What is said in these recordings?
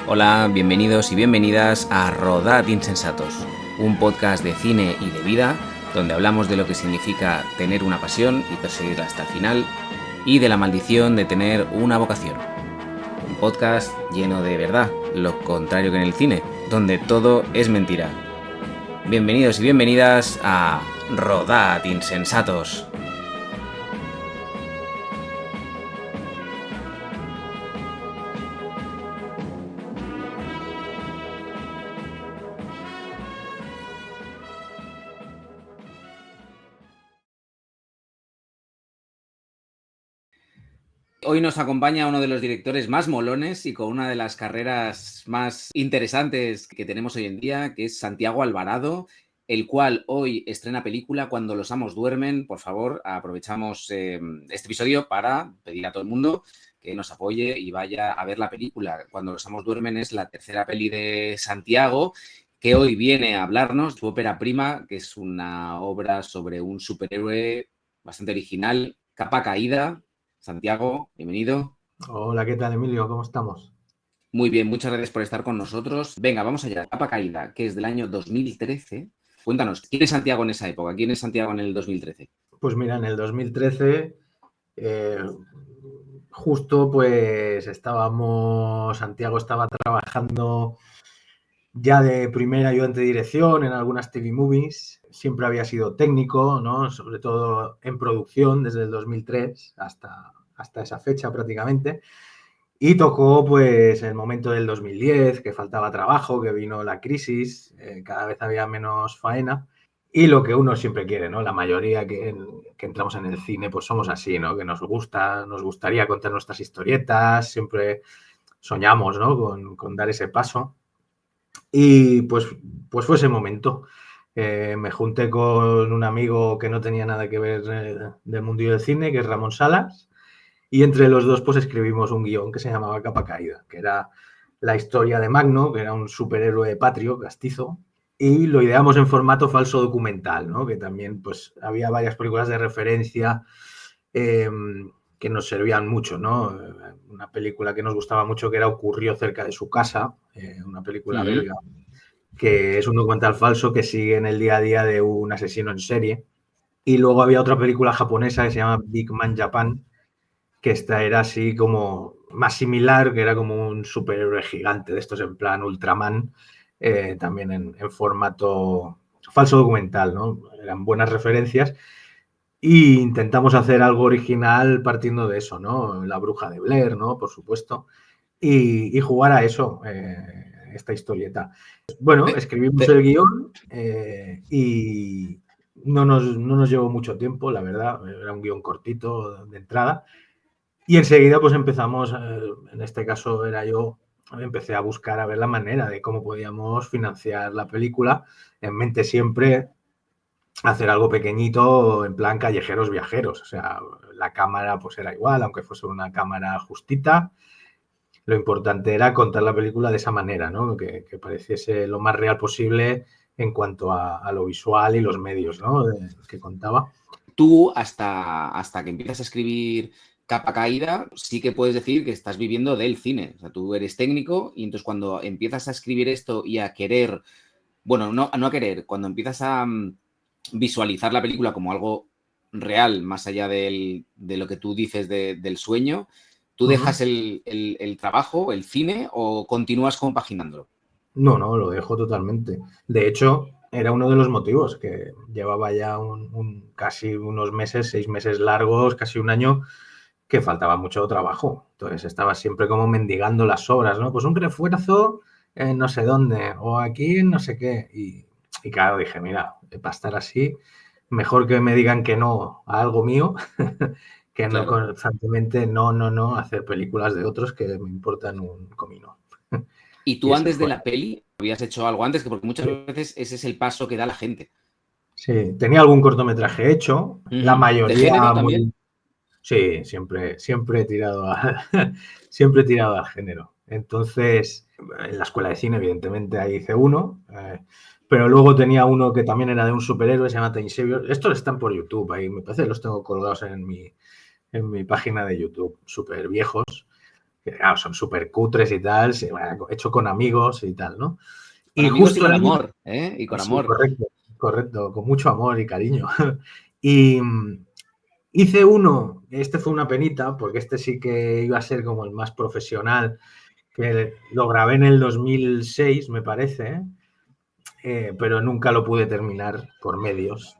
Hola, bienvenidos y bienvenidas a Rodad Insensatos, un podcast de cine y de vida donde hablamos de lo que significa tener una pasión y perseguirla hasta el final y de la maldición de tener una vocación. Un podcast lleno de verdad, lo contrario que en el cine, donde todo es mentira. Bienvenidos y bienvenidas a Rodad Insensatos. Hoy nos acompaña uno de los directores más molones y con una de las carreras más interesantes que tenemos hoy en día, que es Santiago Alvarado, el cual hoy estrena película Cuando los amos duermen. Por favor, aprovechamos este episodio para pedir a todo el mundo que nos apoye y vaya a ver la película. Cuando los amos duermen es la tercera peli de Santiago, que hoy viene a hablarnos de su ópera prima, que es una obra sobre un superhéroe bastante original, Capa Caída. Santiago, bienvenido. Hola, ¿qué tal, Emilio? ¿Cómo estamos? Muy bien, muchas gracias por estar con nosotros. Venga, vamos allá. Capa Caída, que es del año 2013. Cuéntanos, ¿quién es Santiago en esa época? ¿Quién es Santiago en el 2013? Pues mira, en el 2013, eh, justo pues Santiago estaba trabajando ya de primer ayudante de dirección en algunas TV movies, siempre había sido técnico, ¿no? Sobre todo en producción desde el 2003 hasta esa fecha prácticamente. Y tocó pues el momento del 2010, que faltaba trabajo, que vino la crisis, cada vez había menos faena. Y lo que uno siempre quiere, ¿no? La mayoría que entramos en el cine, pues somos así, ¿no? Que nos gustaría contar nuestras historietas, siempre soñamos, ¿no? Con dar ese paso. Y pues fue ese momento. Me junté con un amigo que no tenía nada que ver del mundillo del cine, que es Ramón Salas, y entre los dos pues escribimos un guión que se llamaba Capa Caída, que era la historia de Magno, que era un superhéroe patrio, castizo, y lo ideamos en formato falso documental, ¿no? Que también pues había varias películas de referencia eh, que nos servían mucho, ¿no? Una película que nos gustaba mucho que era Ocurrió cerca de su casa, una película belga, que es un documental falso que sigue en el día a día de un asesino en serie. Y luego había otra película japonesa que se llama Big Man Japan, que esta era así como más similar, que era como un superhéroe gigante de estos en plan Ultraman, también en formato falso documental, ¿no? Eran buenas referencias y intentamos hacer algo original partiendo de eso, ¿no? La bruja de Blair, ¿no? Por supuesto, y jugar a eso, esta historieta. Bueno, escribimos el guión y no nos llevó mucho tiempo, la verdad, era un guión cortito de entrada. Y enseguida pues empezamos, en este caso era yo, empecé a buscar a ver la manera de cómo podíamos financiar la película, en mente siempre hacer algo pequeñito en plan callejeros viajeros, o sea, la cámara pues era igual, aunque fuese una cámara justita, lo importante era contar la película de esa manera, ¿no? Que pareciese lo más real posible en cuanto a lo visual y los medios, ¿no? Que contaba. Tú, hasta que empiezas a escribir Capa Caída, sí que puedes decir que estás viviendo del cine. O sea, tú eres técnico y entonces cuando empiezas a escribir esto y a querer, bueno, no a querer, cuando empiezas a visualizar la película como algo real, más allá de lo que tú dices del sueño, ¿tú dejas el trabajo, el cine, o continúas compaginándolo? No, lo dejo totalmente. De hecho, era uno de los motivos que llevaba ya casi unos meses, 6 meses largos, casi un año, que faltaba mucho trabajo. Entonces estaba siempre como mendigando las obras, ¿no? Pues un refuerzo en no sé dónde, o aquí en no sé qué. Y claro, dije, mira, para estar así, mejor que me digan que no a algo mío, que no Claro. constantemente hacer películas de otros que me importan un comino. ¿Y Y tú eso antes de fue. la peli habías hecho algo antes? Porque muchas veces ese es el paso que da la gente. Sí, tenía algún cortometraje hecho, la ¿De mayoría género también? muy... Sí, siempre he tirado siempre he tirado al género. Entonces, en la escuela de cine, evidentemente, ahí hice uno, pero luego tenía uno que también era de un superhéroe, se llama Time Savior. Estos están por YouTube, ahí me parece, los tengo colgados en mi página de YouTube, súper viejos. que claro, son súper cutres y tal, hecho con amigos y tal, ¿no? Con Y amigos y justo con el año... amor, ¿eh? Y con Sí, amor. correcto, correcto, con mucho amor y cariño. Y hice uno, este fue una penita, porque este sí que iba a ser como el más profesional, que lo grabé en el 2006, me parece, pero nunca lo pude terminar por medios.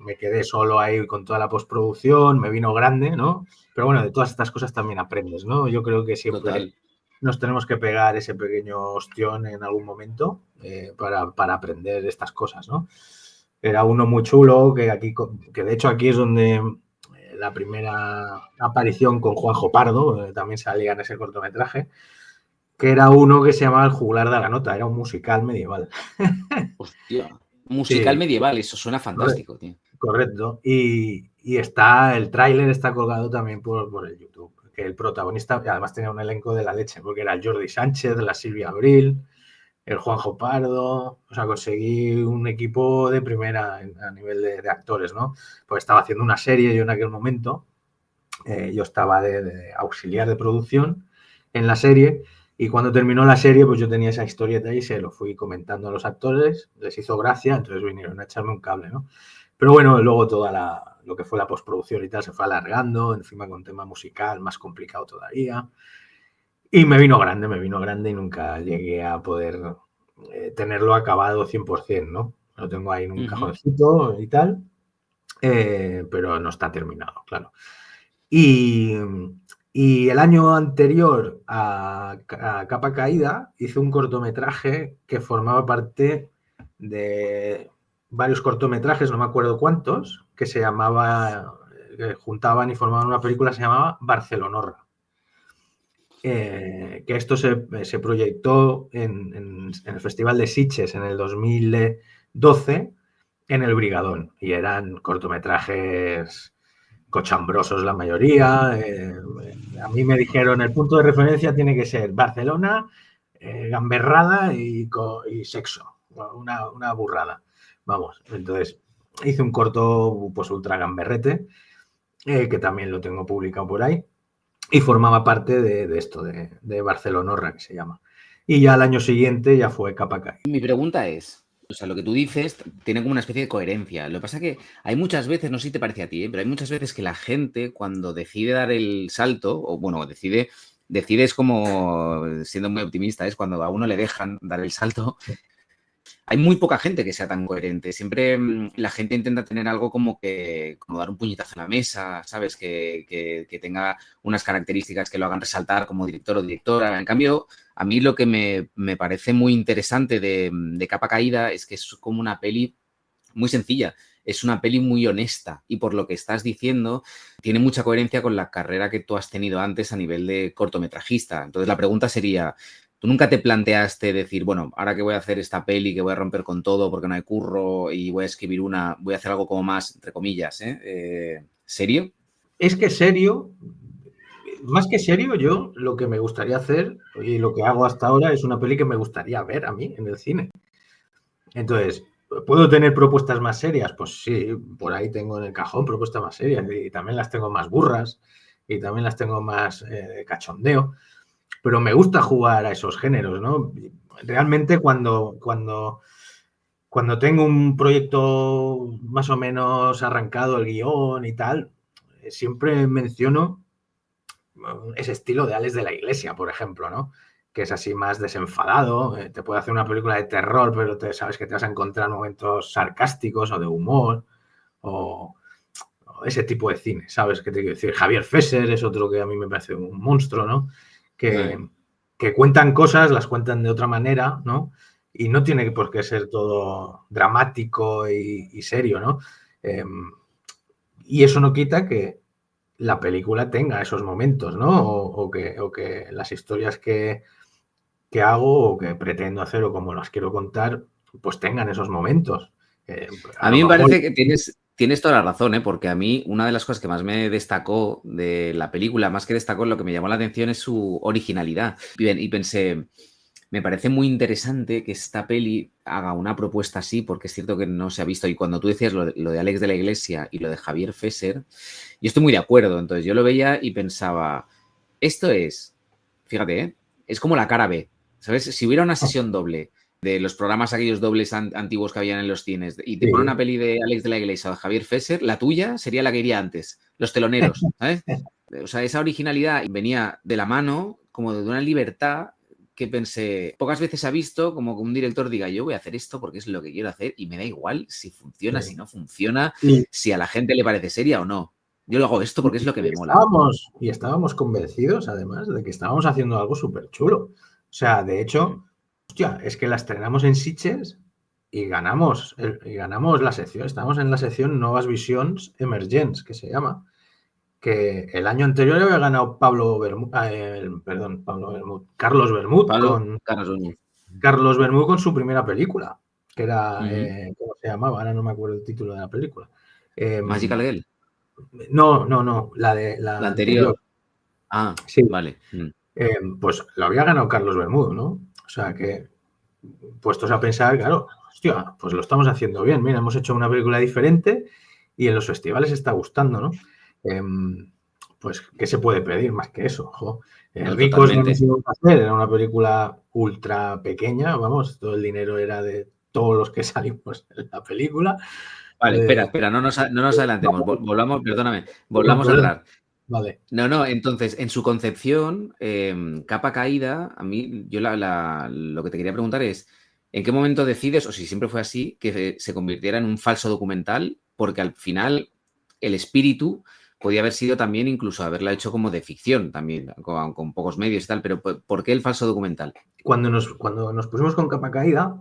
Me quedé solo ahí con toda la postproducción, me vino grande, ¿no? Pero bueno, de todas estas cosas también aprendes, ¿no? Yo creo que siempre Total. nos tenemos que pegar ese pequeño ostión en algún momento para aprender estas cosas, ¿no? Era uno muy chulo, que de hecho aquí es donde la primera aparición con Juanjo Pardo, también salía en ese cortometraje, que era uno que se llamaba El juglar de la nota, era un musical medieval. Hostia. Musical Sí, medieval, eso suena fantástico, tío. correcto. Y está, el tráiler está colgado también por el YouTube. Que el protagonista, además tenía un elenco de la leche, porque era el Jordi Sánchez, la Silvia Abril, el Juanjo Pardo. O sea, conseguí un equipo de primera a nivel de actores, ¿no? Pues estaba haciendo una serie yo en aquel momento. Yo estaba de auxiliar de producción en la serie. Y cuando terminó la serie, pues yo tenía esa historieta y se lo fui comentando a los actores, les hizo gracia, entonces vinieron a echarme un cable, ¿no? Pero bueno, luego lo que fue la postproducción y tal se fue alargando, encima con tema musical más complicado todavía. Y me vino grande y nunca llegué a poder tenerlo acabado 100%, ¿no? Lo tengo ahí en un Ujú. cajoncito y tal, pero no está terminado, claro. Y, y el año anterior a Capa Caída hice un cortometraje que formaba parte de varios cortometrajes, no me acuerdo cuántos, que se llamaba, que juntaban y formaban una película, se llamaba Barcelonorra. Que esto se proyectó en el Festival de Sitges en el 2012 en el Brigadón y eran cortometrajes cochambrosos la mayoría. A mí me dijeron el punto de referencia tiene que ser Barcelona, gamberrada y sexo. Una burrada. Vamos, entonces hice un corto pues ultra gamberrete, que también lo tengo publicado por ahí, y formaba parte de esto, de Barcelonorra, que se llama. Y ya al año siguiente ya fue Capa Caída. Mi pregunta es, o sea, lo que tú dices tiene como una especie de coherencia. Lo que pasa es que hay muchas veces, no sé si te parece a ti, pero hay muchas veces que la gente cuando decide dar el salto, o bueno, decide es como, siendo muy optimista, es cuando a uno le dejan dar el salto. Hay muy poca gente que sea tan coherente. Siempre la gente intenta tener algo como dar un puñetazo en la mesa, ¿sabes? Que tenga unas características que lo hagan resaltar como director o directora. En cambio, a mí lo que me parece muy interesante de Capa Caída es que es como una peli muy sencilla. Es una peli muy honesta y por lo que estás diciendo tiene mucha coherencia con la carrera que tú has tenido antes a nivel de cortometrajista. Entonces la pregunta sería, ¿tú nunca te planteaste decir, bueno, ahora que voy a hacer esta peli, que voy a romper con todo porque no hay curro y voy a escribir voy a hacer algo como más, entre comillas, ¿serio? Es que serio, más que serio, yo lo que me gustaría hacer y lo que hago hasta ahora es una peli que me gustaría ver a mí en el cine. Entonces, ¿puedo tener propuestas más serias? Pues sí, por ahí tengo en el cajón propuestas más serias y también las tengo más burras y también las tengo más cachondeo, pero me gusta jugar a esos géneros, ¿no? Realmente cuando tengo un proyecto más o menos arrancado, el guión y tal, siempre menciono ese estilo de Alex de la Iglesia, por ejemplo, ¿no? Que es así más desenfadado, te puede hacer una película de terror, pero sabes que te vas a encontrar momentos sarcásticos o de humor, o, o ese tipo de cine, ¿sabes? Que te quiero decir, Javier Fesser es otro que a mí me parece un monstruo, ¿no? Sí. Que cuentan cosas, las cuentan de otra manera, ¿no? Y no tiene por qué ser todo dramático y serio, ¿no? Eh, y eso no quita que la película tenga esos momentos, ¿no? O que las historias que hago o que pretendo hacer o como las quiero contar, pues tengan esos momentos. A A lo mí me mejor... parece que tienes toda la razón, ¿eh? Porque a mí una de las cosas que más me destacó de la película, más que destacó, lo que me llamó la atención es su originalidad. Y pensé, me parece muy interesante que esta peli haga una propuesta así, porque es cierto que no se ha visto. Y cuando tú decías lo de Alex de la Iglesia y lo de Javier Fesser, yo estoy muy de acuerdo. Entonces yo lo veía y pensaba, esto es fíjate, es como la cara B, ¿sabes? Si hubiera una sesión doble de los programas aquellos dobles antiguos que habían en los cines y te Sí. ponen una peli de Alex de la Iglesia o de Javier Fesser, la tuya sería la que iría antes, Los teloneros, ¿sabes? O sea, esa originalidad venía de la mano como de una libertad que pensé, pocas veces ha visto como que un director diga, yo voy a hacer esto porque es lo que quiero hacer y me da igual si funciona, Sí. si no funciona, Y, si a la gente le parece seria o no. Yo lo hago esto porque es lo que me mola. estábamos convencidos, además, de que estábamos haciendo algo súper chulo. O sea, de hecho, hostia, es que la estrenamos en Sitges y ganamos la sección. Estamos en la sección Nuevas Visions Emergents, que se llama. Que el año anterior había ganado Carlos Bermud Pablo Carlos. con su primera película, que era, ¿cómo se llamaba? Ahora no me acuerdo el título de la película. Magical Girl. No, La la anterior. anterior. Ah, Sí, vale. pues lo había ganado Carlos Bermud, ¿no? O sea que, puestos a pensar, claro, hostia, pues lo estamos haciendo bien. Mira, hemos hecho una película diferente y en los festivales está gustando, ¿no? Pues, ¿qué se puede pedir más que eso? Jo. No, Ricos no totalmente. nos íbamos a hacer, era una película ultra pequeña, vamos, todo el dinero era de todos los que salimos en la película. Vale, espera, no nos adelantemos. Volvamos, perdóname, volvamos Perdón. atrás. Vale. No, entonces, en su concepción, Capa Caída, a mí, yo lo que te quería preguntar es, ¿en qué momento decides, o si siempre fue así, que se convirtiera en un falso documental? Porque al final el espíritu podía haber sido también incluso haberla hecho como de ficción también, con pocos medios y tal, pero ¿por qué el falso documental? Cuando nos pusimos con Capa Caída,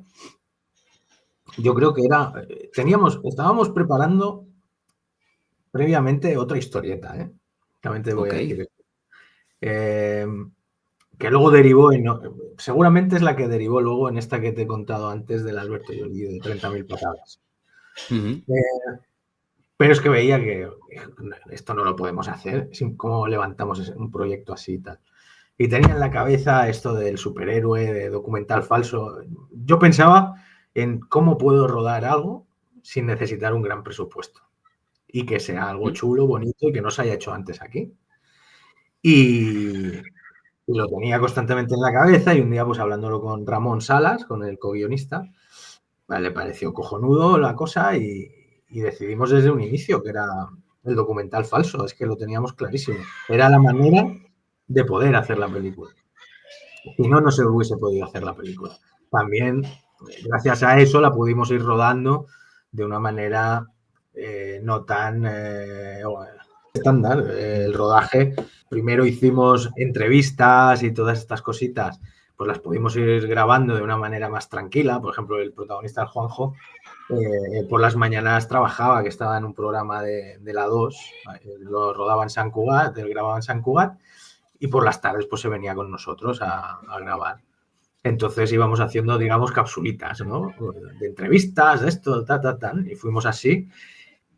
yo creo que estábamos preparando previamente otra historieta, ¿eh? También te voy Ok. a decir esto. Que luego derivó seguramente es la que derivó luego en esta que te he contado antes del Alberto Llordi de 30.000 patadas. Pero es que veía que esto no lo podemos hacer, ¿cómo levantamos un proyecto así y tal? Y tenía en la cabeza esto del superhéroe, de documental falso. Yo pensaba en cómo puedo rodar algo sin necesitar un gran presupuesto y que sea algo chulo, bonito y que no se haya hecho antes aquí. Y lo tenía constantemente en la cabeza y un día, pues hablándolo con Ramón Salas, con el co-guionista, le pareció cojonudo la cosa y decidimos desde un inicio que era el documental falso, es que lo teníamos clarísimo. Era la manera de poder hacer la película. Si no, no se hubiese podido hacer la película. También, gracias a eso, la pudimos ir rodando de una manera no tan estándar. El rodaje, primero hicimos entrevistas y todas estas cositas, pues las pudimos ir grabando de una manera más tranquila. Por ejemplo, el protagonista, el Juanjo, por las mañanas trabajaba, que estaba en un programa de la 2, lo rodaba en San Cugat, él grababa en San Cugat, y por las tardes pues se venía con nosotros a grabar. Entonces íbamos haciendo, digamos, capsulitas, ¿no? De entrevistas, de esto, y fuimos así.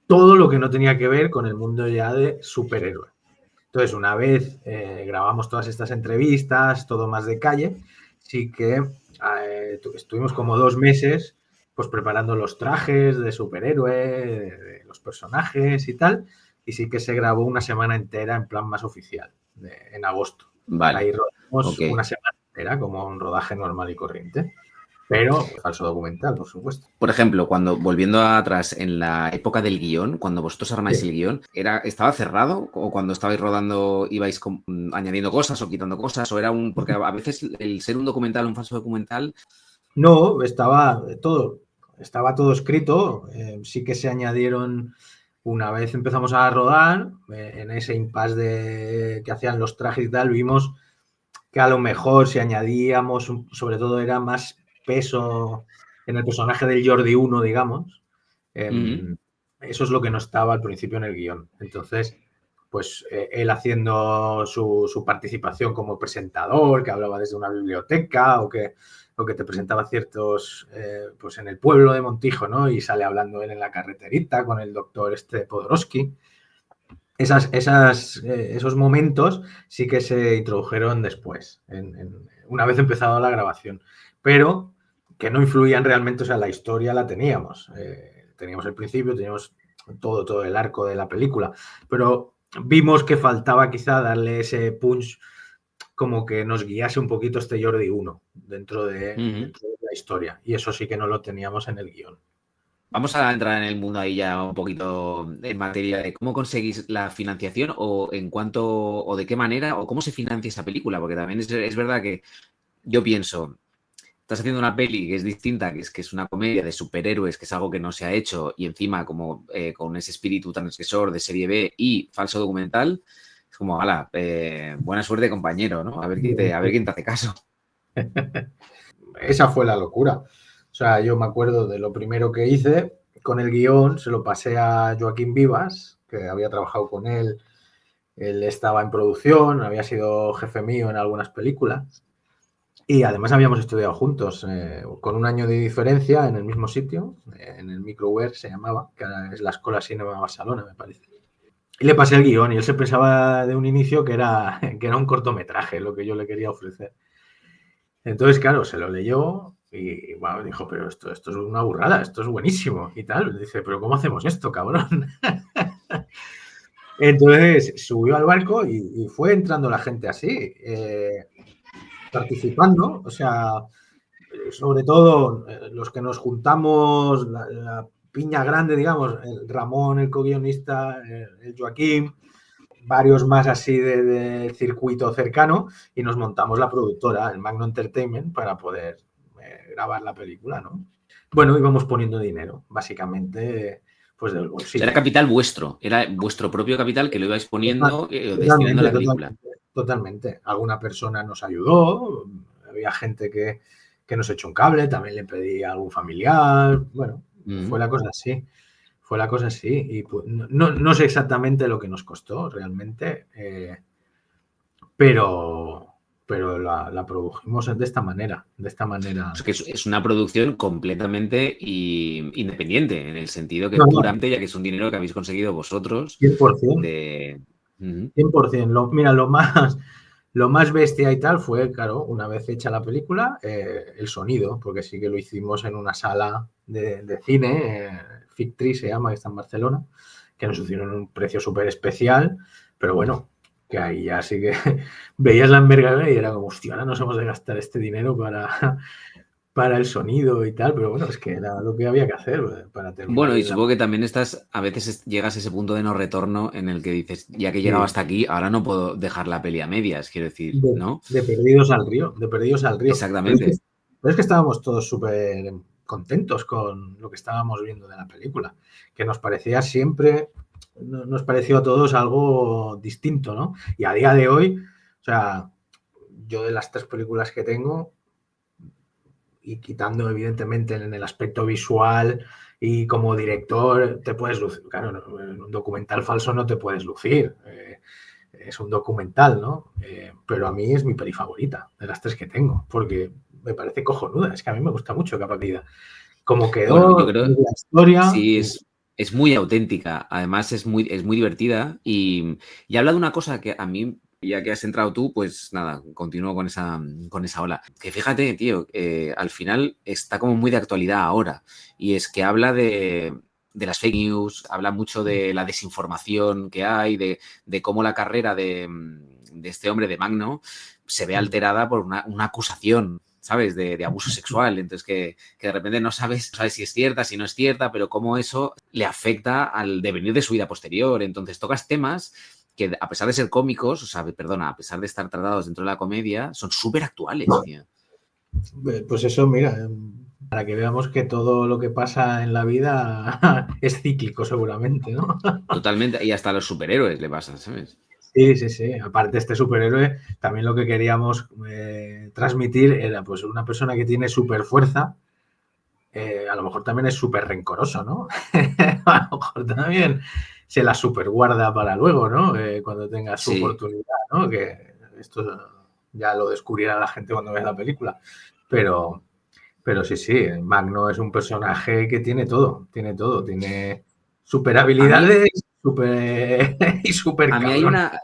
Todo lo que no tenía que ver con el mundo ya de superhéroe. Entonces, una vez grabamos todas estas entrevistas, todo más de calle, sí que estuvimos como 2 meses pues preparando los trajes de superhéroe, de los personajes y tal, y sí que se grabó una semana entera en plan más oficial, en agosto. Vale. Ahí rodamos Ok. una semana entera como un rodaje normal y corriente, pero falso documental, por supuesto. Por ejemplo, cuando, volviendo atrás, en la época del guión, cuando vosotros armáis Sí. el guión, ¿estaba cerrado? ¿O cuando estabais rodando ibais añadiendo cosas o quitando cosas? ¿O era porque a veces el ser un documental, un falso documental? No, estaba todo escrito. Sí que se añadieron, una vez empezamos a rodar, en ese impasse que hacían los trajes y tal, vimos que a lo mejor si añadíamos, sobre todo era más peso en el personaje del Jordi 1, digamos. Eso es lo que no estaba al principio en el guión. Entonces, pues él haciendo su participación como presentador, que hablaba desde una biblioteca o que te presentaba ciertos, pues en el pueblo de Montijo, ¿no? Y sale hablando él en la carreterita con el doctor Podorowski. Esos momentos sí que se introdujeron después, una vez empezado la grabación, pero que no influían realmente, o sea, la historia la teníamos. Teníamos el principio, teníamos todo el arco de la película, pero vimos que faltaba quizá darle ese punch como que nos guiase un poquito este Jordi 1 dentro de la historia. Y eso sí que no lo teníamos en el guión. Vamos a entrar en el mundo ahí ya un poquito en materia de cómo conseguís la financiación o en cuanto o de qué manera o cómo se financia esa película, porque también es verdad que yo pienso, estás haciendo una peli que es distinta, que es una comedia de superhéroes, que es algo que no se ha hecho y encima como con ese espíritu transgresor de serie B y falso documental, es como, ala, buena suerte compañero, ¿no? A ver quién te hace caso. Esa fue la locura. O sea, yo me acuerdo de lo primero que hice con el guión, se lo pasé a Joaquín Vivas, que había trabajado con él. Él estaba en producción, había sido jefe mío en algunas películas y además habíamos estudiado juntos, con un año de diferencia en el mismo sitio, en el Microware se llamaba, que ahora es la Escuela Cinema Barcelona, me parece. Y le pasé el guión y él se pensaba de un inicio que era un cortometraje lo que yo le quería ofrecer. Entonces, claro, se lo leyó y bueno, dijo, pero esto es una burrada, esto es buenísimo y tal. Dice, pero ¿cómo hacemos esto, cabrón? Entonces subió al barco y fue entrando la gente así, participando, o sea, sobre todo los que nos juntamos, la piña grande, digamos, el Ramón, el co-guionista, el Joaquín, varios más así de circuito cercano y nos montamos la productora, el Magno Entertainment, para poder grabar la película, ¿no? Bueno, íbamos poniendo dinero, básicamente, pues del bolsillo. Era capital vuestro, era vuestro propio capital que lo ibais poniendo, destinando a Totalmente, la película. totalmente. Alguna persona nos ayudó, había gente que nos echó un cable, también le pedí a algún familiar, bueno, fue la cosa así. Fue la cosa así. Y pues, no sé exactamente lo que nos costó realmente, pero, la produjimos de esta manera. De esta manera. Es que es una producción completamente independiente, en el sentido que No, no, puramente, ya que es un dinero que habéis conseguido vosotros, 100%. de... 100%. Mira, lo más bestia y tal fue, claro, una vez hecha la película, el sonido, porque sí que lo hicimos en una sala de cine, Fictri se llama, que está en Barcelona, que nos hicieron un precio súper especial, pero bueno, que ahí ya sí que veías la envergadura y era como, hostia, ahora nos hemos de gastar este dinero para el sonido y tal, pero bueno, es que era lo que había que hacer para terminar Bueno, y bien la supongo que también estás, a veces llegas a ese punto de no retorno en el que dices, ya que he llegado sí, hasta aquí, ahora no puedo dejar la peli a medias, quiero decir, ¿no? de perdidos al río, de perdidos al río. Exactamente. Pero es que estábamos todos súper contentos con lo que estábamos viendo de la película, que nos parecía siempre, nos pareció a todos algo distinto, ¿no? Y a día de hoy, o sea, yo de las 3 películas que tengo, y quitando evidentemente en el aspecto visual y como director, te puedes lucir, claro, en un documental falso no te puedes lucir, es un documental, ¿no? Pero a mí es mi peli favorita de las 3 que tengo, porque me parece cojonuda, es que a mí me gusta mucho Capa Caída. Como Bueno, yo quedó creo, la historia, sí, es muy auténtica, además es muy divertida y habla de una cosa que a mí, ya que has entrado tú, pues nada, continúo con esa ola. Que fíjate, tío, al final está como muy de actualidad ahora y es que habla de las fake news, habla mucho de la desinformación que hay, de cómo la carrera de este hombre, de Magno, se ve alterada por una acusación, ¿sabes? De abuso sexual. Entonces, que de repente no sabes si es cierta, si no es cierta, pero cómo eso le afecta al devenir de su vida posterior. Entonces, tocas temas que, a pesar de ser cómicos, o sea, perdona, a pesar de estar tratados dentro de la comedia, son súper actuales, tío. pues eso, mira, para que veamos que todo lo que pasa en la vida es cíclico seguramente, ¿no? Totalmente. Y hasta a los superhéroes le pasa, ¿sabes? Sí, sí, sí. Aparte, este superhéroe, también lo que queríamos transmitir era pues una persona que tiene super fuerza, a lo mejor también es súper rencoroso, ¿no? A lo mejor también se la super guarda para luego, ¿no? Cuando tenga su Sí. oportunidad, ¿no? Que esto ya lo descubrirá la gente cuando vea la película. Pero, sí, sí, Magno es un personaje que tiene todo, tiene super A mí, habilidades y super A mí hay cabrón. una,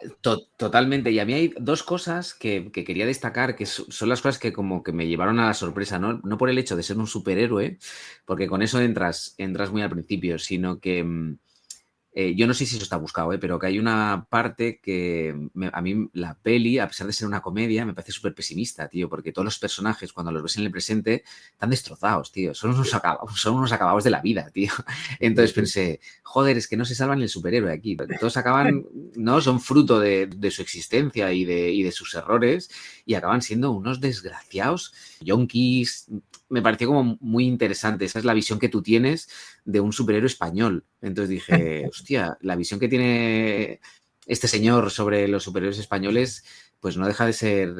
totalmente, y a mí hay dos cosas que quería destacar, que son las cosas que como que me llevaron a la sorpresa, no por el hecho de ser un superhéroe, porque con eso entras muy al principio, sino que Yo no sé si eso está buscado, pero que hay una parte que a mí la peli, a pesar de ser una comedia, me parece súper pesimista, tío, porque todos los personajes, cuando los ves en el presente, están destrozados, tío. Son unos acabados de la vida, tío. Entonces pensé, joder, es que no se salvan el superhéroe aquí. Todos acaban, ¿no? Son fruto de su existencia y de sus errores y acaban siendo unos desgraciados, yonkis. Me pareció como muy interesante. Esa es la visión que tú tienes de un superhéroe español. Entonces dije, hostia, la visión que tiene este señor sobre los superhéroes españoles, pues no deja de ser,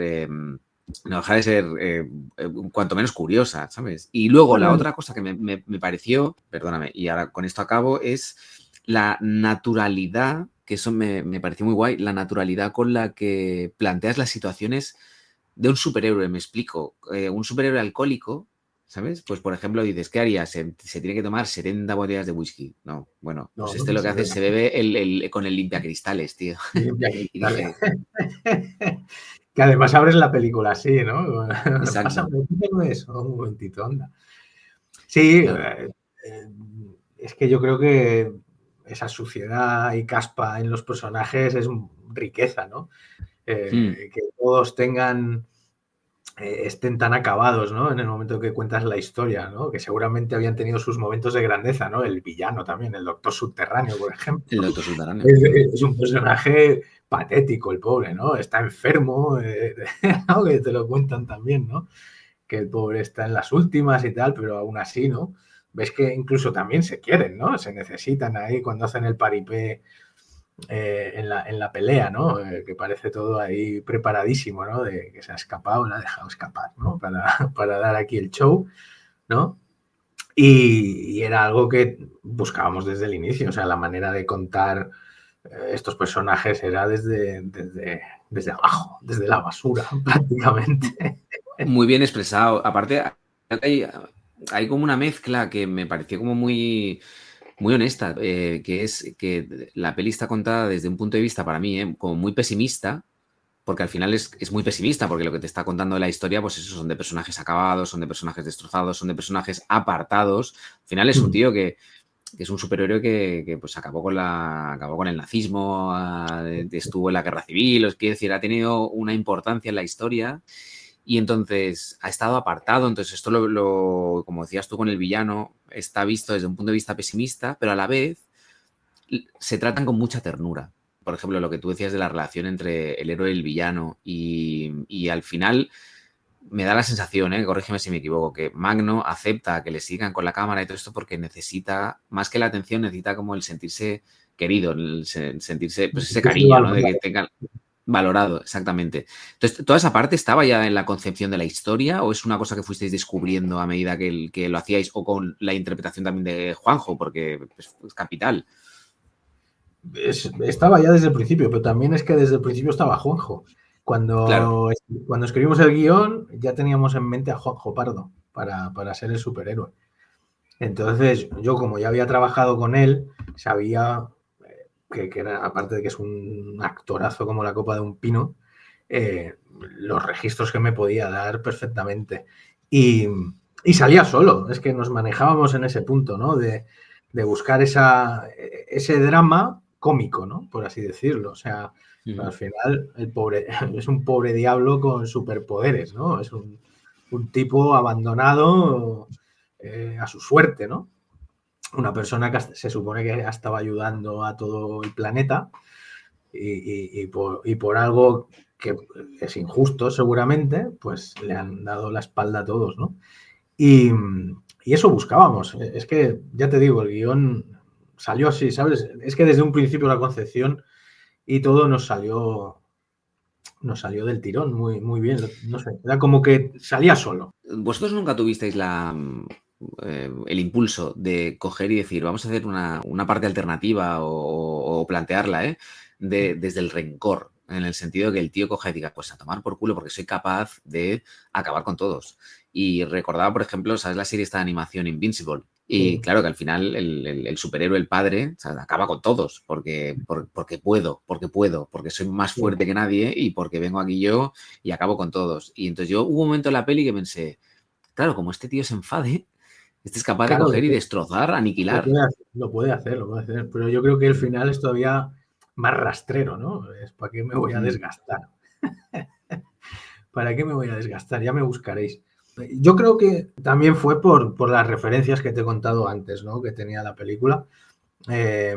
cuanto menos curiosa, ¿sabes? Y luego la otra cosa que me pareció, perdóname, y ahora con esto acabo, es la naturalidad, que eso me pareció muy guay, la naturalidad con la que planteas las situaciones de un superhéroe, me explico. Un superhéroe alcohólico, ¿sabes? Pues, por ejemplo, dices, ¿qué haría? Se tiene que tomar 70 botellas de whisky. No, bueno, pues No, este no lo que se hace ve es se bebe con el limpiacristales, tío. limpia Y cristales. dije, Que además abres la película así, ¿no? Pasa, exacto, quítame eso, un momentito, anda. Sí, claro. eh, es que yo creo que esa suciedad y caspa en los personajes es riqueza, ¿no? Hmm. Que todos estén tan acabados, ¿no? En el momento que cuentas la historia, ¿no? Que seguramente habían tenido sus momentos de grandeza, ¿no? El villano también, el Doctor Subterráneo, por ejemplo. El otro subterráneo. Es, es un personaje patético, el pobre, ¿no? Está enfermo, ¿no? Que te lo cuentan también, ¿no? Que el pobre está en las últimas y tal, pero aún así, ¿no? Ves que incluso también se quieren, ¿no? Se necesitan ahí cuando hacen el paripé en la pelea, ¿no? Que parece todo ahí preparadísimo, ¿no? De que se ha escapado, la ha dejado escapar, ¿no? Para dar aquí el show, ¿no? Y era algo que buscábamos desde el inicio, o sea, la manera de contar estos personajes era desde abajo, desde la basura, prácticamente. Muy bien expresado. Aparte, hay, hay como una mezcla que me pareció como muy honesta, que es que la peli está contada desde un punto de vista, para mí, como muy pesimista, porque al final es muy pesimista, porque lo que te está contando de la historia, pues eso, son de personajes acabados, son de personajes destrozados, son de personajes apartados. Al final es un tío que es un superhéroe que, pues acabó con el nazismo, estuvo en la guerra civil, os quiero decir, ha tenido una importancia en la historia y entonces ha estado apartado. Entonces esto, como decías tú con el villano, está visto desde un punto de vista pesimista, pero a la vez se tratan con mucha ternura. Por ejemplo, lo que tú decías de la relación entre el héroe y el villano y al final me da la sensación, corrígeme si me equivoco, que Magno acepta que le sigan con la cámara y todo esto porque necesita, más que la atención, necesita como el sentirse querido, el sentirse, pues ese cariño, ¿no? De que tengan valorado, exactamente. Entonces, ¿toda esa parte estaba ya en la concepción de la historia o es una cosa que fuisteis descubriendo a medida que lo hacíais o con la interpretación también de Juanjo? Porque es capital. Estaba ya desde el principio, pero también es que desde el principio estaba Juanjo. Claro. Cuando escribimos el guión, ya teníamos en mente a Juanjo Pardo para ser el superhéroe. Entonces, yo como ya había trabajado con él, sabía que era, aparte de que es un actorazo como la copa de un pino, los registros que me podía dar perfectamente. Y salía solo, es que nos manejábamos en ese punto, ¿no? De buscar ese drama cómico, ¿no? Por así decirlo. O sea, al final el pobre es un pobre diablo con superpoderes, ¿no? Es un tipo abandonado a su suerte, ¿no? Una persona que se supone que estaba ayudando a todo el planeta y por algo que es injusto seguramente, pues le han dado la espalda a todos, ¿no? Y, y eso buscábamos. Es que, ya te digo, el guión salió así, ¿sabes? Es que desde un principio la concepción y todo nos salió del tirón muy, muy bien. No sé, era como que salía solo. ¿Vosotros nunca tuvisteis el impulso de coger y decir, vamos a hacer una parte alternativa o plantearla, desde el rencor? En el sentido de que el tío coja y diga, pues a tomar por culo porque soy capaz de acabar con todos. Y recordaba, por ejemplo, ¿sabes la serie esta de animación Invincible? Y Sí, claro que al final el superhéroe, el padre, o sea, acaba con todos porque puedo, porque soy más sí. fuerte que nadie y porque vengo aquí yo y acabo con todos. Y entonces hubo un momento en la peli que pensé, claro, como este tío se enfade, Este es capaz de Claro, coger y destrozar, aniquilar. lo puede hacer, lo puede hacer. Pero yo creo que el final es todavía más rastrero, ¿no? Es para qué me voy a Mm, desgastar. ¿Para qué me voy a desgastar? Ya me buscaréis. Yo creo que también fue por las referencias que te he contado antes, ¿no? Que tenía la película. Eh,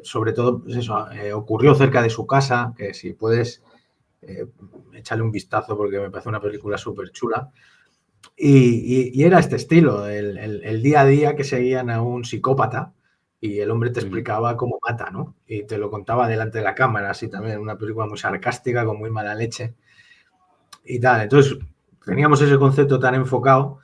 sobre todo, pues eso, ocurrió cerca de su casa, que si puedes echarle un vistazo porque me parece una película súper chula. Y era este estilo, el día a día que seguían a un psicópata y el hombre te mm. explicaba cómo mata, ¿no? Y te lo contaba delante de la cámara, así también, una película muy sarcástica, con muy mala leche y tal. Entonces, teníamos ese concepto tan enfocado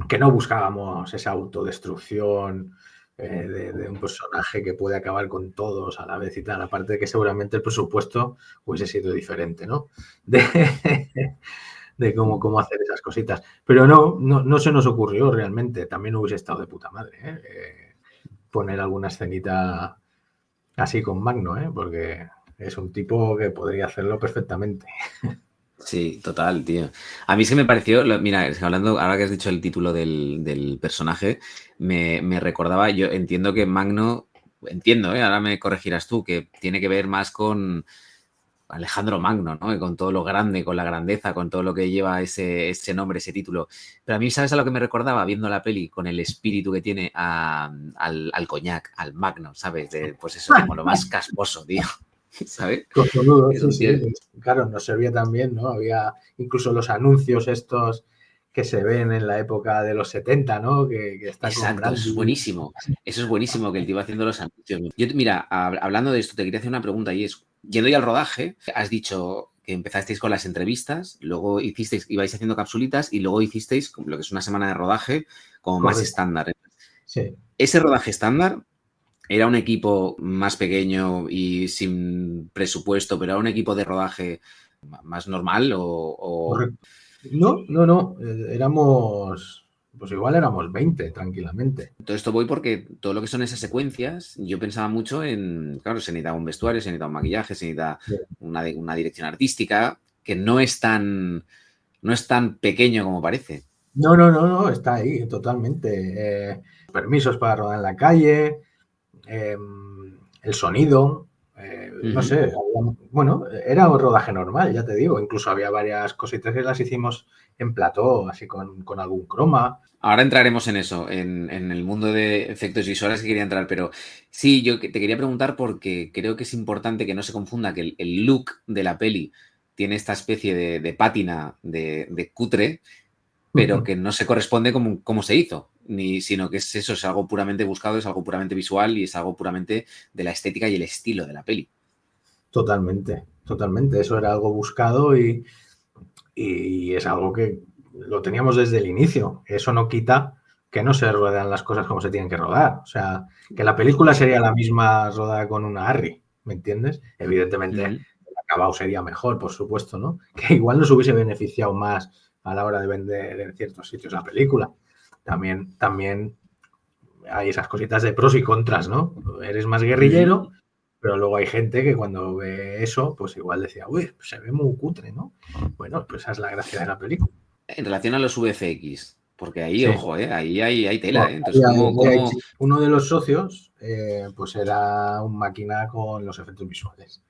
que no buscábamos esa autodestrucción de un personaje que puede acabar con todos a la vez y tal. Aparte de que seguramente el presupuesto hubiese sido diferente, ¿no? De, de cómo hacer esas cositas. Pero no se nos ocurrió realmente. También hubiese estado de puta madre, ¿eh? Poner alguna escenita así con Magno, ¿eh? Porque es un tipo que podría hacerlo perfectamente. Sí, total, tío. A mí es que me pareció, mira, es que hablando, ahora que has dicho el título del personaje, me recordaba, yo entiendo que Magno, entiendo, ahora me corregirás tú, que tiene que ver más con Alejandro Magno, ¿no? Y con todo lo grande, con la grandeza, con todo lo que lleva ese nombre, ese título. Pero a mí, ¿sabes a lo que me recordaba viendo la peli? Con el espíritu que tiene al coñac, al Magno, ¿sabes? Pues eso, como lo más casposo, tío. ¿Sabes? Cojonudo, Es sí, un tío. sí. Claro, nos servía también, ¿no? Había incluso los anuncios estos que se ven en la época de los 70, ¿no? Que está con Exacto, eso es Brandy. buenísimo. Eso es buenísimo que el tío va haciendo los anuncios. Yo, mira, hablando de esto, te quería hacer una pregunta y es, yendo ya al rodaje, has dicho que empezasteis con las entrevistas, luego ibais haciendo capsulitas y luego hicisteis lo que es una semana de rodaje como más Correcto, estándar. sí. ¿Ese rodaje estándar era un equipo más pequeño y sin presupuesto, pero era un equipo de rodaje más normal o Correcto. No. Éramos, pues igual éramos 20, tranquilamente. todo esto voy porque todo lo que son esas secuencias, yo pensaba mucho en, claro, se necesita un vestuario, se necesita un maquillaje, se necesita una dirección artística que no es tan pequeño como parece. No, está ahí, totalmente. Permisos para rodar en la calle, eh, el sonido, no Ujú. sé, bueno, era un rodaje normal, ya te digo, incluso había varias cositas que las hicimos en plató, así con algún croma. Ahora entraremos en eso, en el mundo de efectos visuales que quería entrar, pero sí, yo te quería preguntar porque creo que es importante que no se confunda que el look de la peli tiene esta especie de pátina de cutre, pero que no se corresponde como se hizo, sino que es eso, es algo puramente buscado, es algo puramente visual y es algo puramente de la estética y el estilo de la peli. Totalmente. Eso era algo buscado y es algo que lo teníamos desde el inicio. Eso no quita que no se ruedan las cosas como se tienen que rodar. O sea, que la película sería la misma rodada con una Arri, ¿me entiendes? Evidentemente, Ujú. el acabado sería mejor, por supuesto, ¿no? Que igual nos hubiese beneficiado más a la hora de vender en ciertos sitios la película. También hay esas cositas de pros y contras, ¿no? Eres más Ujú. guerrillero, pero luego hay gente que cuando ve eso, pues igual decía, uy, pues se ve muy cutre, ¿no? Bueno, pues esa es la gracia de la película. En relación a los VFX, porque ahí, Sí. ojo, ahí hay tela, Bueno, ¿eh? Entonces, uno de los socios, pues era un máquina con los efectos visuales.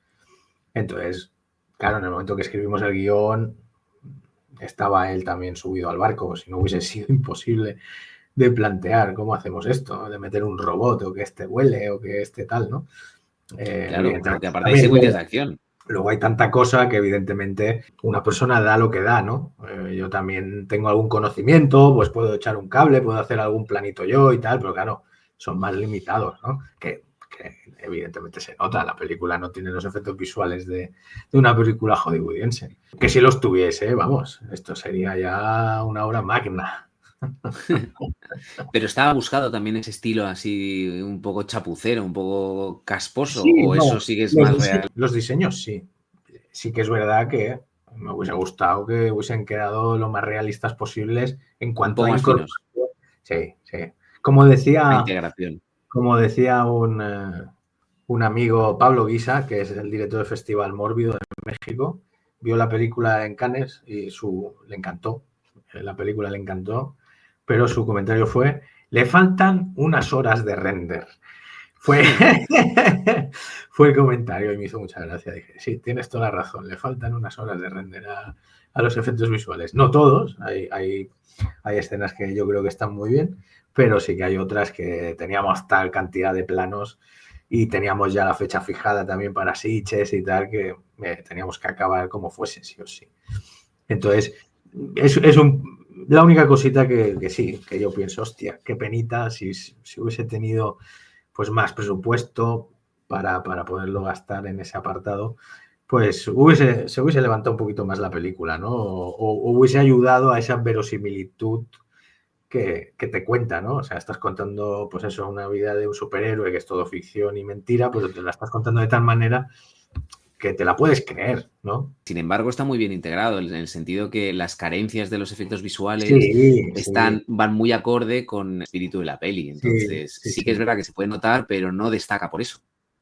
Entonces, claro, en el momento que escribimos el guión, estaba él también subido al barco, si no hubiese sido imposible de plantear cómo hacemos esto, de meter un robot o que este huele o que este tal, ¿no? claro, porque Evidentemente. aparte hay También secuencias de acción. luego hay tanta cosa que evidentemente una persona da lo que da, ¿no? Yo también tengo algún conocimiento, pues puedo echar un cable, puedo hacer algún planito yo y tal, pero claro, son más limitados, ¿no? Que evidentemente se nota, la película no tiene los efectos visuales de una película hollywoodiense. Que si los tuviese, vamos, esto sería ya una obra magna. Pero estaba buscado también ese estilo así un poco chapucero, un poco casposo, Sí, o no, eso sí que es más real, los diseños sí. Sí que es verdad que me hubiese gustado que hubiesen quedado lo más realistas posibles en un cuanto poco a más finos, incorporación. Sí, sí. Como a decía, integración. como decía un amigo, Pablo Guisa, que es el director del Festival Mórbido de México, vio la película en Cannes y le encantó. La película le encantó pero su comentario fue: le faltan unas horas de render. Fue el comentario y me hizo mucha gracia. Dije, sí, tienes toda la razón, le faltan unas horas de render a los efectos visuales. No todos, hay escenas que yo creo que están muy bien, pero sí que hay otras que teníamos tal cantidad de planos y teníamos ya la fecha fijada también para Sitges y tal, que teníamos que acabar como fuese, sí o sí. Entonces, es la única cosita que sí, que yo pienso, hostia, qué penita si hubiese tenido pues más presupuesto para poderlo gastar en ese apartado, pues se hubiese levantado un poquito más la película, ¿no? O hubiese ayudado a esa verosimilitud que te cuenta, ¿no? O sea, estás contando, pues eso, una vida de un superhéroe que es todo ficción y mentira, pero te la estás contando de tal manera que te la puedes creer, ¿no? Sin embargo, está muy bien integrado, en el sentido que las carencias de los efectos visuales Sí, sí, van muy acorde con el espíritu de la peli. sí, Entonces, sí, sí que es sí. verdad que se puede notar, pero no destaca por eso,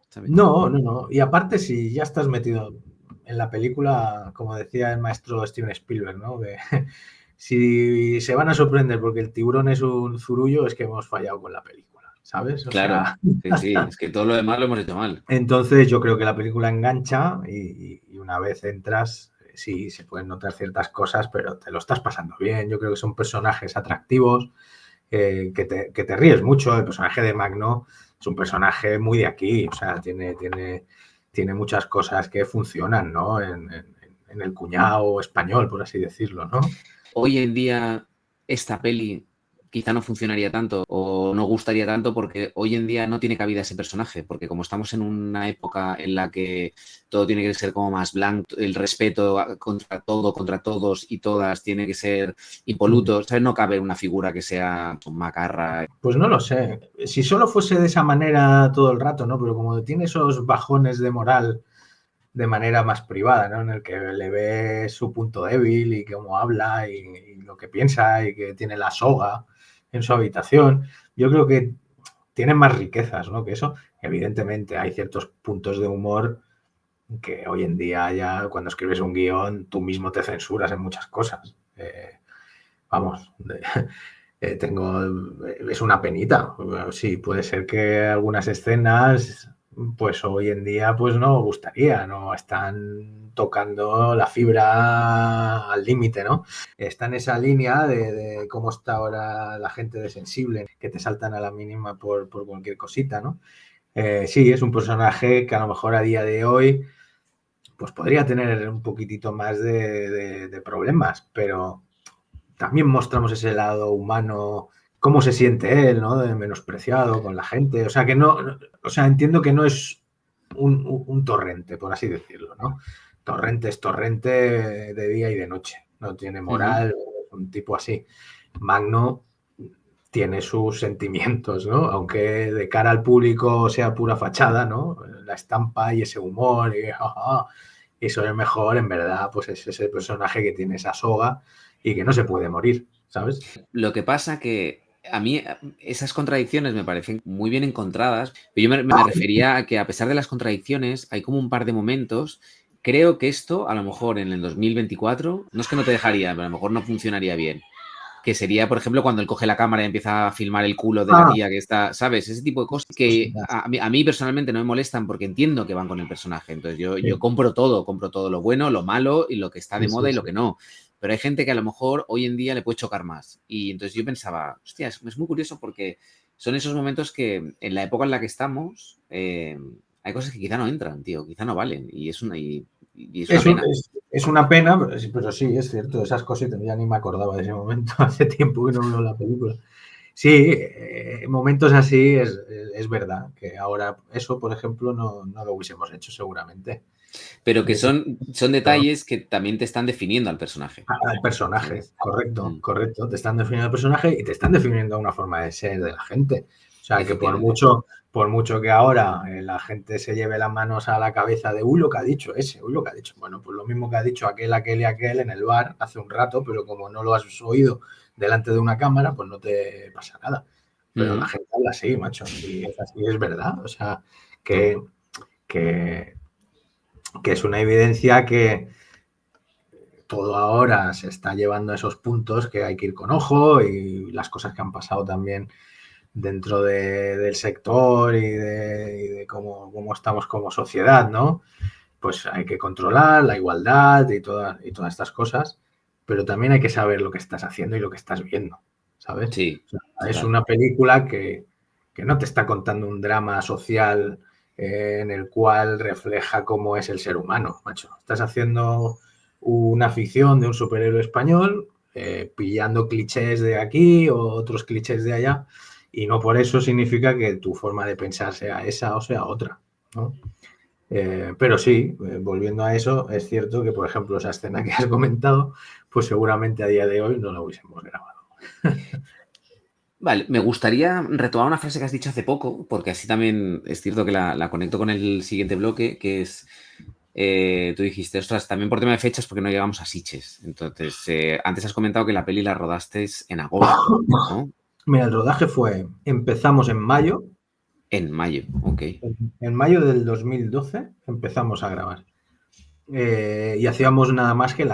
¿sabes? No, no, no. Y aparte, si ya estás metido en la película, como decía el maestro Steven Spielberg, ¿no? Que si se van a sorprender porque el tiburón es un zurullo, es que hemos fallado con la película, ¿sabes? O Claro, sea, sí, sí, es que todo lo demás lo hemos hecho mal. entonces yo creo que la película engancha y una vez entras, sí, se pueden notar ciertas cosas, pero te lo estás pasando bien. Yo creo que son personajes atractivos, que te ríes mucho. El personaje de Magno es un personaje muy de aquí, o sea, tiene muchas cosas que funcionan, ¿no? En el cuñado español, por así decirlo, ¿no? Hoy en día, esta peli quizá no funcionaría tanto o no gustaría tanto porque hoy en día no tiene cabida ese personaje, porque como estamos en una época en la que todo tiene que ser como más blanco, el respeto contra todo, contra todos y todas tiene que ser impoluto, ¿sabes? No cabe una figura que sea macarra. Pues no lo sé. Si solo fuese de esa manera todo el rato, ¿no? Pero como tiene esos bajones de moral de manera más privada, ¿no? En el que le ve su punto débil y cómo habla y lo que piensa y que tiene la soga en su habitación. Yo creo que tienen más riquezas, ¿no? Que eso. Evidentemente hay ciertos puntos de humor que hoy en día ya cuando escribes un guión tú mismo te censuras en muchas cosas. Vamos, es una penita. Sí, puede ser que algunas escenas, pues hoy en día, pues no gustaría, no están tocando la fibra al límite, ¿no? Está en esa línea de cómo está ahora la gente de sensible, que te saltan a la mínima por cualquier cosita, ¿no? Sí, es un personaje que a lo mejor a día de hoy, pues podría tener un poquitito más de problemas, pero también mostramos ese lado humano, cómo se siente él, ¿no? De menospreciado con la gente. O sea, que no, o sea, entiendo que no es un torrente, por así decirlo, ¿no? Torrente es torrente de día y de noche. No tiene Uh -huh. moral, un tipo así. Magno tiene sus sentimientos, ¿no? Aunque de cara al público sea pura fachada, ¿no? La estampa y ese humor y jaja, eso es mejor, en verdad, pues es ese personaje que tiene esa soga y que no se puede morir, ¿sabes? Lo que pasa que a mí esas contradicciones me parecen muy bien encontradas, pero yo me refería a que a pesar de las contradicciones hay como un par de momentos. Creo que esto a lo mejor en el 2024 no es que no te dejaría, pero a lo mejor no funcionaría bien. Que sería, por ejemplo, cuando él coge la cámara y empieza a filmar el culo de la tía que está, ¿sabes? Ese tipo de cosas que a mí personalmente no me molestan porque entiendo que van con el personaje. Entonces yo compro todo lo bueno, lo malo y lo que está de moda y lo que no. Pero hay gente que a lo mejor hoy en día le puede chocar más. Y entonces yo pensaba, hostia, es muy curioso porque son esos momentos que en la época en la que estamos hay cosas que quizá no entran, tío, quizá no valen. Y es una pena. Es una pena, pero sí, es cierto, esas cositas, ya ni me acordaba de ese momento, hace tiempo que no veo la película. Sí, momentos así es verdad, que ahora eso, por ejemplo, no lo hubiésemos hecho seguramente. Pero que De ese son detalles que también te están definiendo al personaje, al personaje, ¿sabes? correcto, correcto. Te están definiendo el personaje y te están definiendo una forma de ser de la gente. O sea, que Efectivamente. por mucho que ahora la gente se lleve las manos a la cabeza de, uy, lo que ha dicho ese, uy, lo que ha dicho. Bueno, pues lo mismo que ha dicho aquel y aquel en el bar hace un rato, pero como no lo has oído delante de una cámara, pues no te pasa nada. Pero la gente habla así, macho, y es así, es verdad. O sea, que, que es una evidencia que todo ahora se está llevando a esos puntos que hay que ir con ojo, y las cosas que han pasado también dentro del sector y de cómo estamos como sociedad, ¿no? Pues hay que controlar la igualdad y todas estas cosas, pero también hay que saber lo que estás haciendo y lo que estás viendo, ¿sabes? Sí, O sea, es total. una película que no te está contando un drama social en el cual refleja cómo es el ser humano, macho. Estás haciendo una ficción de un superhéroe español, pillando clichés de aquí o otros clichés de allá, y no por eso significa que tu forma de pensar sea esa o sea otra, ¿no? Pero sí, volviendo a eso, es cierto que, por ejemplo, esa escena que has comentado, pues seguramente a día de hoy no la hubiésemos grabado. Vale, me gustaría retomar una frase que has dicho hace poco, porque así también es cierto que la conecto con el siguiente bloque, que es, tú dijiste, ostras, también por tema de fechas, porque no llegamos a Sitges. Entonces, antes has comentado que la peli la rodaste en agosto, ¿no? Mira, el rodaje empezamos en mayo, En mayo, ok. en mayo del 2012 empezamos a grabar. Y hacíamos nada más que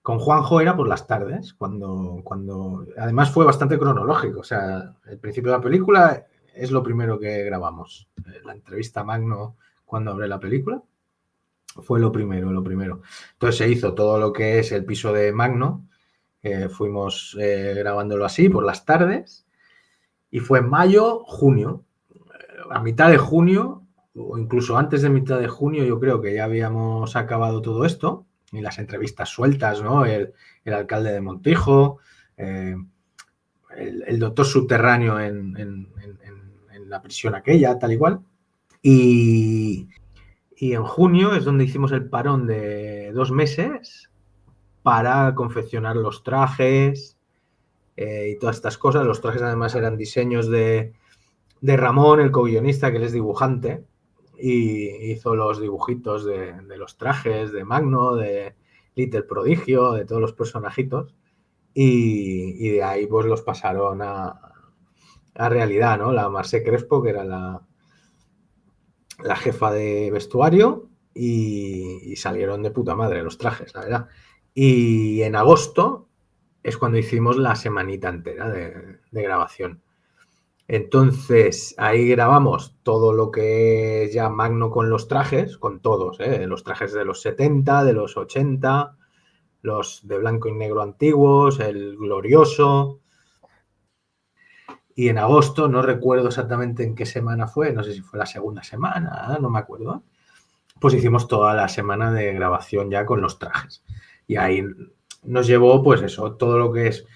con Juanjo era por las tardes, cuando además fue bastante cronológico. O sea, el principio de la película es lo primero que grabamos. La entrevista a Magno cuando abre la película fue lo primero, lo primero. Entonces se hizo todo lo que es el piso de Magno, fuimos grabándolo así por las tardes, y fue en mayo, junio. A mitad de junio, o incluso antes de mitad de junio, yo creo que ya habíamos acabado todo esto, y las entrevistas sueltas, ¿no? El alcalde de Montijo, el doctor subterráneo en la prisión aquella, tal y cual. Y, y en junio es donde hicimos el parón de 2 meses para confeccionar los trajes y todas estas cosas. Los trajes además eran diseños de Ramón, el co-guionista, que él es dibujante, y hizo los dibujitos de los trajes de Magno, de Little Prodigio, de todos los personajitos, y de ahí pues los pasaron a realidad, ¿no? La Marce Crespo, que era la jefa de vestuario, y salieron de puta madre los trajes, la verdad. Y en agosto es cuando hicimos la semanita entera de grabación. Entonces, ahí grabamos todo lo que es ya Magno con los trajes, con todos, los trajes de los 70, de los 80, los de blanco y negro antiguos, el glorioso. Y en agosto, no recuerdo exactamente en qué semana fue, no sé si fue la segunda semana, no me acuerdo, pues hicimos toda la semana de grabación ya con los trajes. Y ahí nos llevó, pues eso, todo lo que es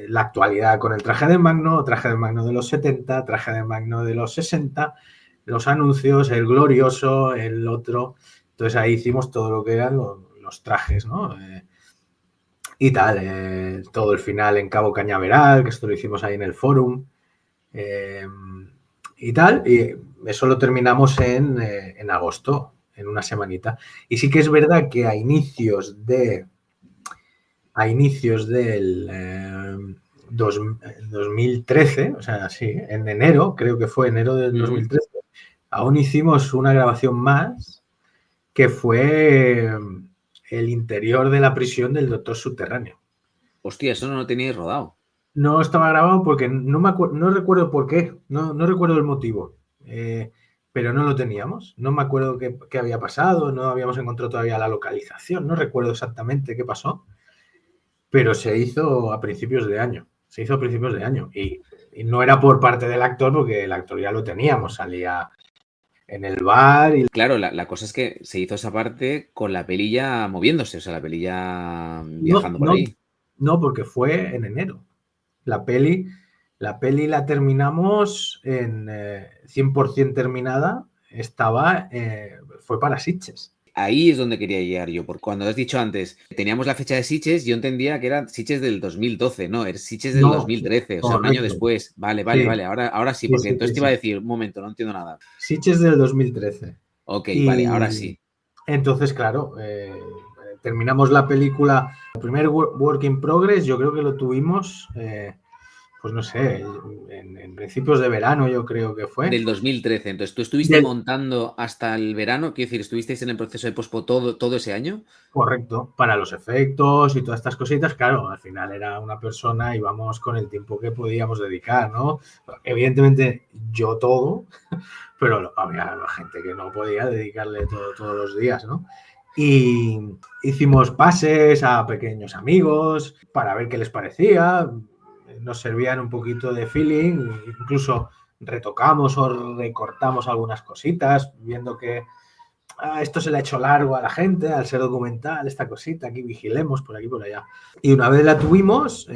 la actualidad con el traje de Magno de los 70, traje de Magno de los 60, los anuncios, el glorioso, el otro. Entonces ahí hicimos todo lo que eran los trajes, ¿no? Y tal, todo el final en Cabo Cañaveral, que esto lo hicimos ahí en el Fórum, eh, y tal, y eso lo terminamos en agosto, en una semanita. Y sí que es verdad que a inicios del 2013, o sea, sí, en enero, creo que fue enero del 2013, aún hicimos una grabación más, que fue el interior de la prisión del doctor subterráneo. Hostia, eso no lo teníais rodado. No estaba grabado porque no recuerdo por qué, no recuerdo el motivo, pero no lo teníamos. No me acuerdo qué había pasado, no habíamos encontrado todavía la localización, no recuerdo exactamente qué pasó, pero se hizo a principios de año. Se hizo a principios de año. Y no era por parte del actor, porque el actor ya lo teníamos, salía en el bar. Claro, la cosa es que se hizo esa parte con la pelilla moviéndose, o sea, la pelilla No, viajando por no, ahí. no, porque fue en enero. La peli la terminamos en 100% terminada, fue para Sitges. Ahí es donde quería llegar yo, porque cuando has dicho antes, teníamos la fecha de Sitges, yo entendía que era Sitges del 2012, no, era Sitges del No, 2013, o sea, un año correcto. después. Vale, vale, Sí, vale, ahora sí, sí, porque sí, entonces sí, te iba a sí. decir, un momento, no entiendo nada. Sitges del 2013. Ok, vale, ahora Y sí. entonces, claro, terminamos la película. El primer work in progress yo creo que lo tuvimos pues no sé, en principios de verano yo creo que fue. Del 2013. Entonces, ¿tú estuviste Del- montando hasta el verano? Quiero decir, ¿estuvisteis en el proceso de pospo todo ese año? Correcto, para los efectos y todas estas cositas, claro, al final era una persona y vamos con el tiempo que podíamos dedicar, ¿no? Evidentemente yo todo, pero había gente que no podía dedicarle todos los días, ¿no? Y hicimos pases a pequeños amigos para ver qué les parecía, nos servían un poquito de feeling, incluso retocamos o recortamos algunas cositas, viendo que esto se le ha hecho largo a la gente, al ser documental, esta cosita, aquí vigilemos por aquí por allá. Y una vez la tuvimos,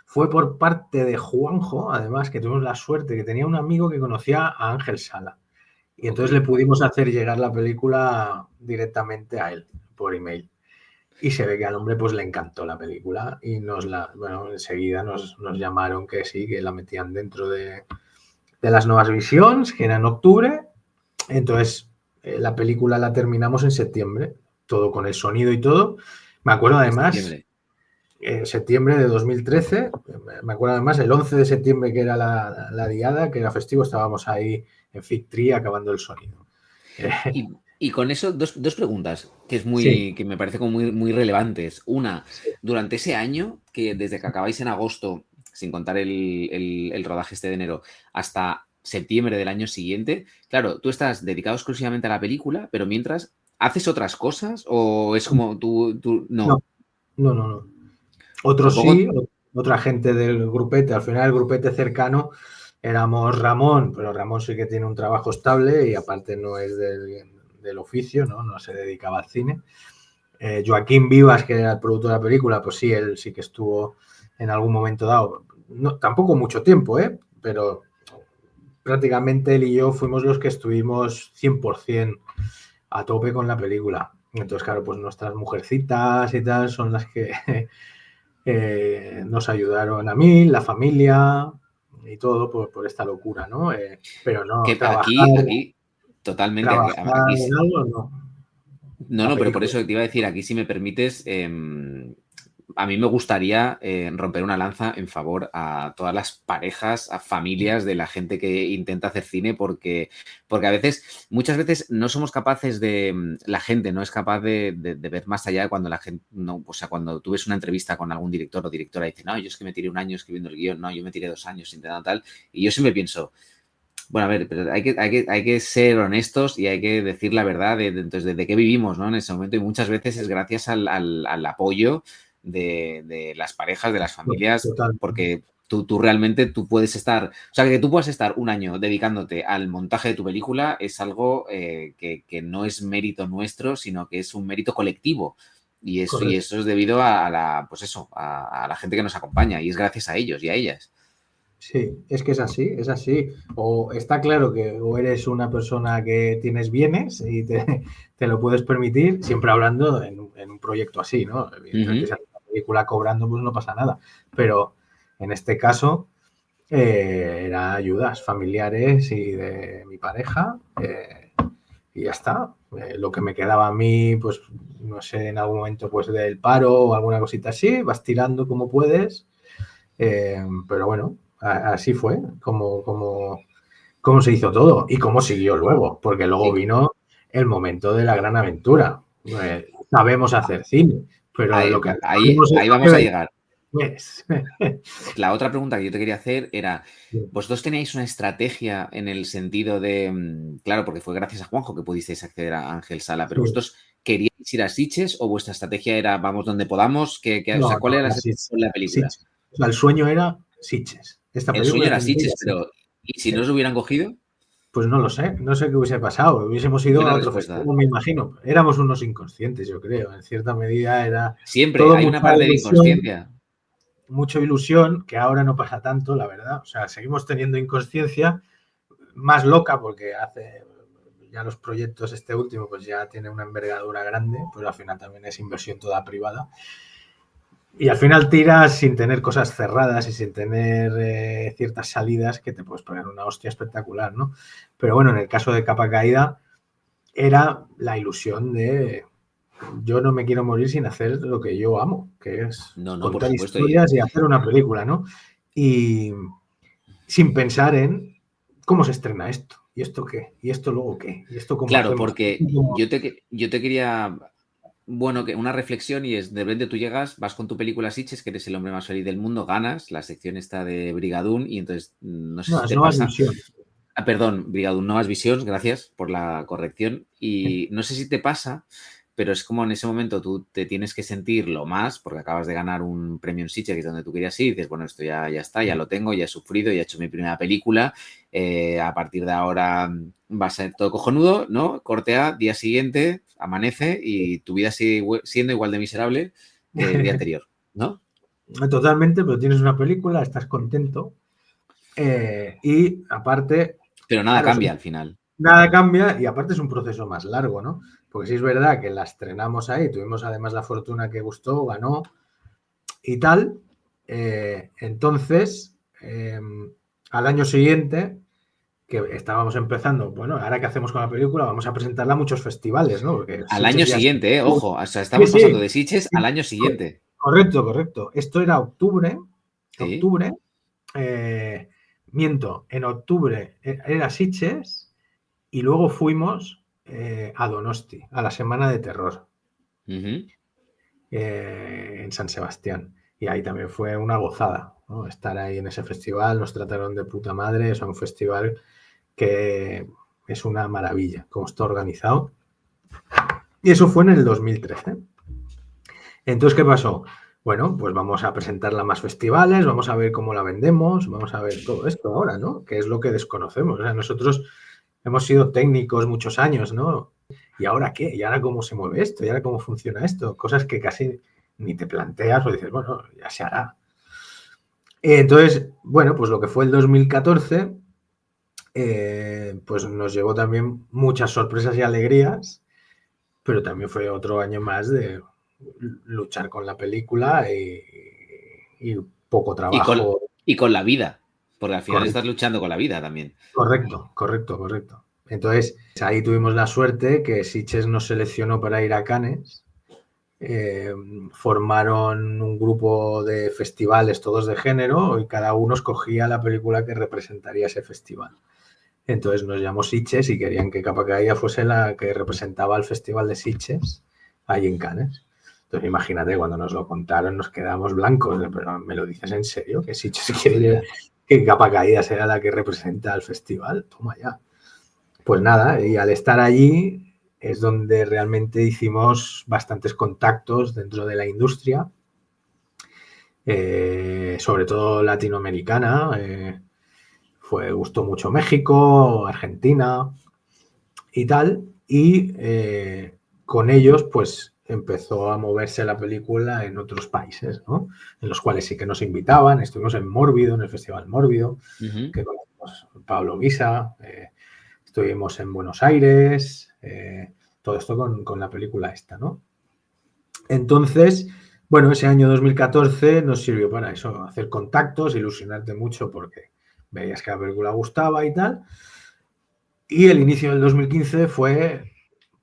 fue por parte de Juanjo, además, que tuvimos la suerte que tenía un amigo que conocía a Ángel Sala. Y entonces le pudimos hacer llegar la película directamente a él, por email. Y se ve que al hombre pues le encantó la película y bueno, enseguida nos llamaron que sí, que la metían dentro de las nuevas Visions, que era en octubre. Entonces, la película la terminamos en septiembre, todo con el sonido y todo. Me acuerdo En además, septiembre. septiembre de 2013, me acuerdo además el 11 de septiembre que era la diada, que era festivo, estábamos ahí en Fig Tree acabando el sonido. Y con eso, dos preguntas Sí, que me parece como muy relevantes. Una, sí. durante ese año, que desde que acabáis en agosto, sin contar el rodaje este de enero, hasta septiembre del año siguiente, claro, tú estás dedicado exclusivamente a la película, pero mientras, ¿haces otras cosas? ¿O es como tú No, no? no, no, no. Otros Supongo. sí, otra gente del grupete, al final el grupete cercano éramos Ramón, pero Ramón sí que tiene un trabajo estable y aparte no es del oficio, ¿no? No se dedicaba al cine. Joaquín Vivas, que era el productor de la película, pues sí, él sí que estuvo en algún momento dado, no, tampoco mucho tiempo, pero prácticamente él y yo fuimos los que estuvimos 100% a tope con la película. Entonces, claro, pues nuestras mujercitas y tal son las que nos ayudaron a mí, la familia y todo por esta locura, ¿no? Pero no, Que trabajar, aquí, totalmente, trabajar aquí, en algo, no. no, La no, pero por película. eso te iba a decir, aquí si me permites, a mí me gustaría romper una lanza en favor a todas las parejas, a familias de la gente que intenta hacer cine, porque a veces, muchas veces no somos capaces la gente no es capaz de ver más allá cuando la gente, no, o sea, cuando tú ves una entrevista con algún director o directora y dice, no, yo es que me tiré un año escribiendo el guión, no, yo me tiré 2 años intentando tal, y yo siempre pienso, bueno, a ver, pero hay que ser honestos y hay que decir la verdad entonces, de qué vivimos, ¿no? En ese momento y muchas veces es gracias al apoyo de las parejas, de las familias, Total, porque tú realmente tú puedes estar, o sea, que tú puedas estar un año dedicándote al montaje de tu película es algo que no es mérito nuestro, sino que es un mérito colectivo. Y correcto. eso es debido a la, pues eso, a la gente que nos acompaña y es gracias a ellos y a ellas. Sí, es que es así, es así. O está claro que o eres una persona que tienes bienes y te lo puedes permitir, siempre hablando en un proyecto así, ¿no? Evidentemente, Ujú. si haces una película cobrando, pues no pasa nada. Pero en este caso, era ayudas familiares y de mi pareja, y ya está. Lo que me quedaba a mí, pues no sé, en algún momento pues del paro o alguna cosita así, vas tirando como puedes, pero bueno, así fue como se hizo todo y cómo siguió luego, porque luego Y vino el momento de la gran aventura. Sabemos hacer cine, pero lo que no sabemos es ahí lo que vamos a llegar. ves. La otra pregunta que yo te quería hacer era, ¿vosotros teníais una estrategia en el sentido de, claro, porque fue gracias a Juanjo que pudisteis acceder a Ángel Sala, pero Sí. vosotros queríais ir a Sitges o vuestra estrategia era vamos donde podamos? O No, sea, ¿cuál no, era la era estrategia con la película? Sitges. O sea, el sueño era Sitges. Esta El sueño película era tiene que ir Sitges, a Sitges. pero ¿y si no Sí. os hubieran cogido? Pues no sé qué hubiese pasado. Hubiésemos ido Buena a otro respuesta. festival, me imagino. Éramos unos inconscientes, yo creo. En cierta medida era Siempre, todo hay una parte de inconsciencia. mucha ilusión, que ahora no pasa tanto, la verdad. O sea, seguimos teniendo inconsciencia más loca porque hace ya los proyectos, este último, pues ya tiene una envergadura grande, pues al final también es inversión toda privada. Y al final tiras sin tener cosas cerradas y sin tener ciertas salidas que te puedes poner una hostia espectacular, ¿no? Pero bueno, en el caso de Capa Caída era la ilusión de yo no me quiero morir sin hacer lo que yo amo, que es No, no, por contar supuesto. Y historias y hacer una película, ¿no? y sin pensar en cómo se estrena esto, y esto qué, y esto luego qué, y esto cómo Claro, hacemos. porque yo te quería, bueno, que una reflexión y es, de repente tú llegas, vas con tu película Sitges, que eres el hombre más feliz del mundo, ganas la sección esta de Brigadoon y entonces, no sé No, si es te Nuevas pasa. Visiones. Perdón, Brigadoon, Novas Visions, gracias por la corrección. Y no sé si te pasa, pero es como en ese momento tú te tienes que sentir lo más, porque acabas de ganar un premio en Sitges, que es donde tú querías ir, y dices, bueno, esto ya está, ya lo tengo, ya he sufrido, ya he hecho mi primera película, a partir de ahora va a ser todo cojonudo, ¿no? Corte A, día siguiente, amanece y tu vida sigue siendo igual de miserable que el día anterior, ¿no? Totalmente, pero tienes una película, estás contento y aparte, Pero nada claro, cambia al final. nada cambia y aparte es un proceso más largo, ¿no? Porque sí es verdad que la estrenamos ahí, tuvimos además la fortuna que gustó, ganó y tal. Entonces, al año siguiente, que estábamos empezando, bueno, ahora qué hacemos con la película, vamos a presentarla a muchos festivales, ¿no? Porque Al año Sitges ya... siguiente, ojo, o sea, Sí, estamos pasando sí, de Sitges al año siguiente. correcto, correcto. Esto era octubre, Sí. octubre, eh, miento, en octubre era Sitges y luego fuimos a Donosti, a la Semana de Terror, Uh-huh. en San Sebastián. Y ahí también fue una gozada, ¿no? Estar ahí en ese festival, nos trataron de puta madre, es un festival que es una maravilla, cómo está organizado. Y eso fue en el 2013. Entonces, ¿qué pasó? Bueno, pues vamos a presentarla a más festivales, vamos a ver cómo la vendemos, vamos a ver todo esto ahora, ¿no? Que es lo que desconocemos. O sea, nosotros hemos sido técnicos muchos años, ¿no? ¿Y ahora qué? ¿Y ahora cómo se mueve esto? ¿Y ahora cómo funciona esto? Cosas que casi ni te planteas o dices, bueno, ya se hará. Entonces, bueno, pues lo que fue el 2014, pues nos llevó también muchas sorpresas y alegrías, pero también fue otro año más de luchar con la película y poco Y con, trabajo. y con la vida, porque al final estás Correcto, luchando con la vida también. correcto, correcto, correcto. Entonces, ahí tuvimos la suerte que Sitges nos seleccionó para ir a Cannes. Formaron un grupo de festivales todos de género y cada uno escogía la película que representaría ese festival. Entonces nos llamó Sitges y querían que Capa Caída fuese la que representaba al Festival de Sitges ahí en Cannes. Entonces imagínate, cuando nos lo contaron nos quedamos blancos, pero ¿me lo dices en serio? ¿Que Sitges quiere que Capa Caída sea la que representa al festival? Toma ya. Pues nada, y al estar allí es donde realmente hicimos bastantes contactos dentro de la industria, sobre todo latinoamericana. Gustó mucho México, Argentina y tal. Y con ellos, pues empezó a moverse la película en otros países, ¿no? En los cuales sí que nos invitaban. Estuvimos en Mórbido, en el Festival Mórbido, Uh-huh. que conocimos a Pablo Guisa. Estuvimos en Buenos Aires, todo esto con la película esta, ¿no? Entonces, bueno, ese año 2014 nos sirvió para eso, hacer contactos, ilusionarte mucho porque veías que la película gustaba y tal. Y el inicio del 2015 fue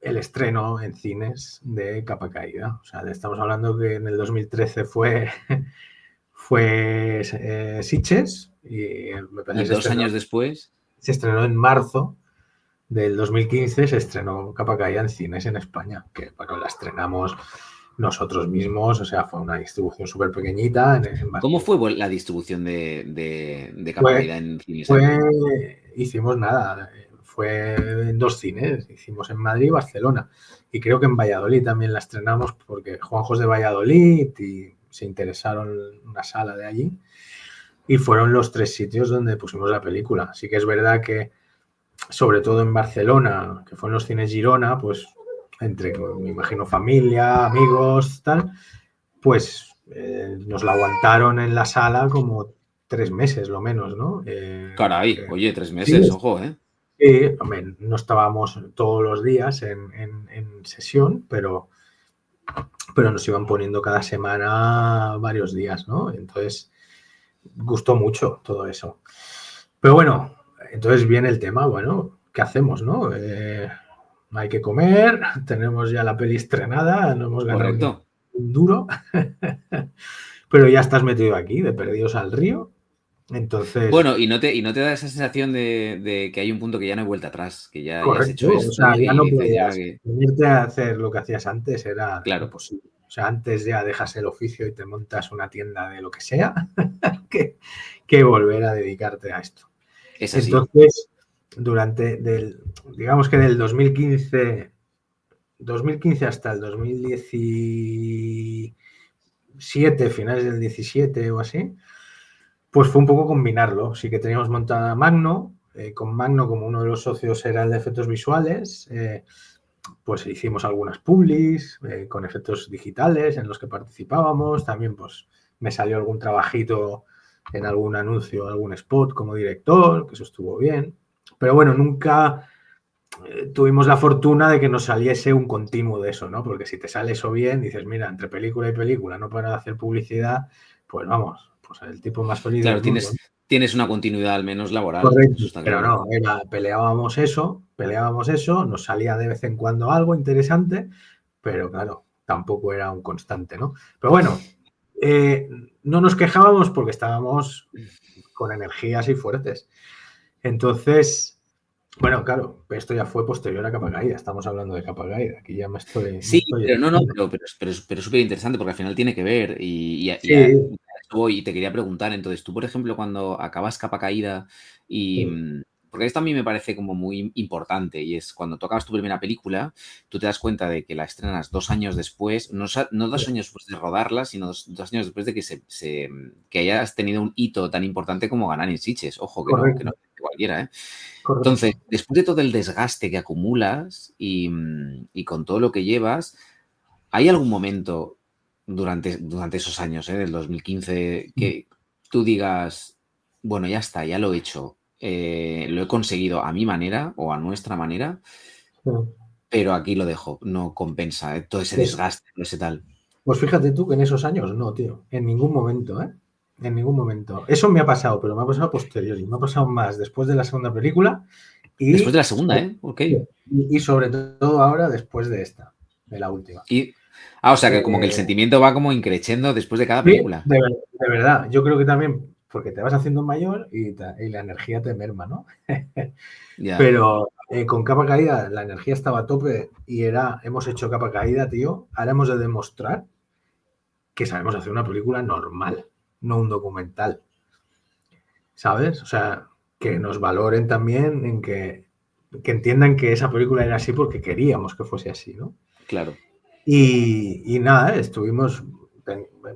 el estreno en cines de Capa Caída. O sea, estamos hablando que en el 2013 fue Sitges y me Y parece que 2 años después, se estrenó en marzo del 2015, se estrenó Capa Caída en cines en España, que bueno, la estrenamos nosotros mismos, o sea, fue una distribución súper pequeñita en ¿cómo Madrid. fue la distribución de Capa Fue, Caída en cines fue, aquí? hicimos nada, fue en dos cines, hicimos en Madrid y Barcelona, y creo que en Valladolid también la estrenamos porque Juanjos de Valladolid y se interesaron en una sala de allí, y fueron los tres sitios donde pusimos la película. Así que es verdad que sobre todo en Barcelona, que fue en los cines Girona, pues entre, me imagino, familia, amigos, tal, pues nos la aguantaron en la sala como 3 meses, lo menos, ¿no? Caray, oye, 3 meses, Sí, ojo, ¿eh? hombre, no estábamos todos los días en sesión, pero nos iban poniendo cada semana varios días, ¿no? Entonces, gustó mucho todo eso. Pero bueno, entonces viene el tema, bueno, ¿qué hacemos, no? Hay que comer, tenemos ya la peli estrenada, no hemos ganado Correcto. un duro, pero ya estás metido aquí, de perdidos al río. Entonces, Bueno, y no te da esa sensación de que hay un punto que ya no hay vuelta atrás, que ya has correcto, hecho o esto sea, ya no y dices, ¿y ahora podías qué? venirte a hacer lo que hacías antes, era Claro, imposible. O sea, antes ya dejas el oficio y te montas una tienda de lo que sea, que, que volver a dedicarte a esto. es así. Entonces, digamos que del 2015 hasta el 2017, finales del 17 o así, pues fue un poco combinarlo. Sí que teníamos montada Magno, con Magno como uno de los socios era el de efectos visuales, pues hicimos algunas publis con efectos digitales en los que participábamos. También pues me salió algún trabajito en algún anuncio, algún spot como director, que eso estuvo bien. Pero bueno, nunca tuvimos la fortuna de que nos saliese un continuo de eso, ¿no? Porque si te sale eso bien, dices, mira, entre película y película no para de hacer publicidad, pues vamos, pues el tipo más feliz del Claro, mundo, ¿no? tienes una continuidad al menos laboral, Correcto, eso está pero claro. no, peleábamos eso, nos salía de vez en cuando algo interesante, pero claro, tampoco era un constante, ¿no? Pero bueno, eh, no nos quejábamos porque estábamos con energías y fuertes. Entonces, bueno, claro, esto ya fue posterior a Capa Caída, estamos hablando de Capa Caída, aquí ya me Sí, estoy pero no, yendo. pero es súper interesante porque al final tiene que ver y a Sí, eso voy y te quería preguntar, entonces tú, por ejemplo, cuando acabas Capa Caída y... sí, Porque esto a mí me parece como muy importante y es cuando tú acabas tu primera película, tú te das cuenta de que la estrenas 2 años después, no 2 años después de rodarla, sino 2 años después de que hayas tenido un hito tan importante como ganar en Sitges. Ojo, que no correcto, cualquiera, ¿eh? Entonces, correcto. después de todo el desgaste que acumulas y con todo lo que llevas, ¿hay algún momento durante esos años, del 2015, que tú digas, bueno, ya está, ya lo he hecho, lo he conseguido a mi manera o a nuestra manera, Sí. pero aquí lo dejo, no compensa, todo ese Pues desgaste, todo ese tal? Pues fíjate tú que en esos años no, tío, en ningún momento, ¿eh? En ningún momento. Eso me ha pasado, pero me ha pasado posterior y me ha pasado más después de la segunda película Después de y, la segunda, ¿eh? Ok. y sobre todo ahora después de esta, de la última. Y, o sea, que como que el Eh, sentimiento va como increciendo después de cada sí, película. de verdad, yo creo que también porque te vas haciendo mayor y la energía te merma, ¿no? Ya, Pero con Capa Caída la energía estaba a tope y hemos hecho Capa Caída, tío, ahora hemos de demostrar que sabemos hacer una película normal, no un documental. ¿Sabes? O sea, que nos valoren también que entiendan que esa película era así porque queríamos que fuese así, ¿no? claro. Y nada,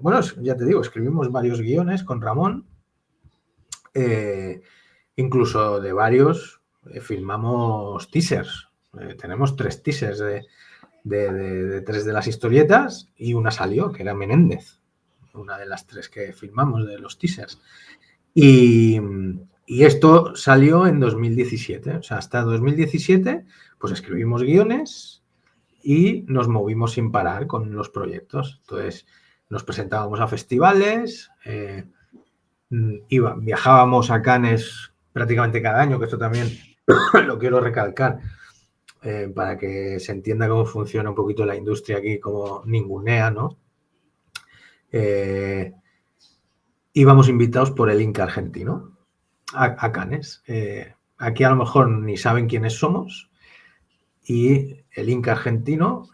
bueno, ya te digo, escribimos varios guiones con Ramón, eh, incluso de varios filmamos teasers. Tenemos 3 teasers de 3 de las historietas y una salió, que era Menéndez, una de las 3 que filmamos de los teasers. Y, y esto salió en 2017. O sea, hasta 2017, pues escribimos guiones y nos movimos sin parar con los proyectos. Entonces, nos presentábamos a festivales, viajábamos a Cannes prácticamente cada año, que esto también lo quiero recalcar, para que se entienda cómo funciona un poquito la industria aquí, como ningunea, ¿no? Eh, Íbamos invitados por el Inca argentino a Cannes. Aquí a lo mejor ni saben quiénes somos y el Inca argentino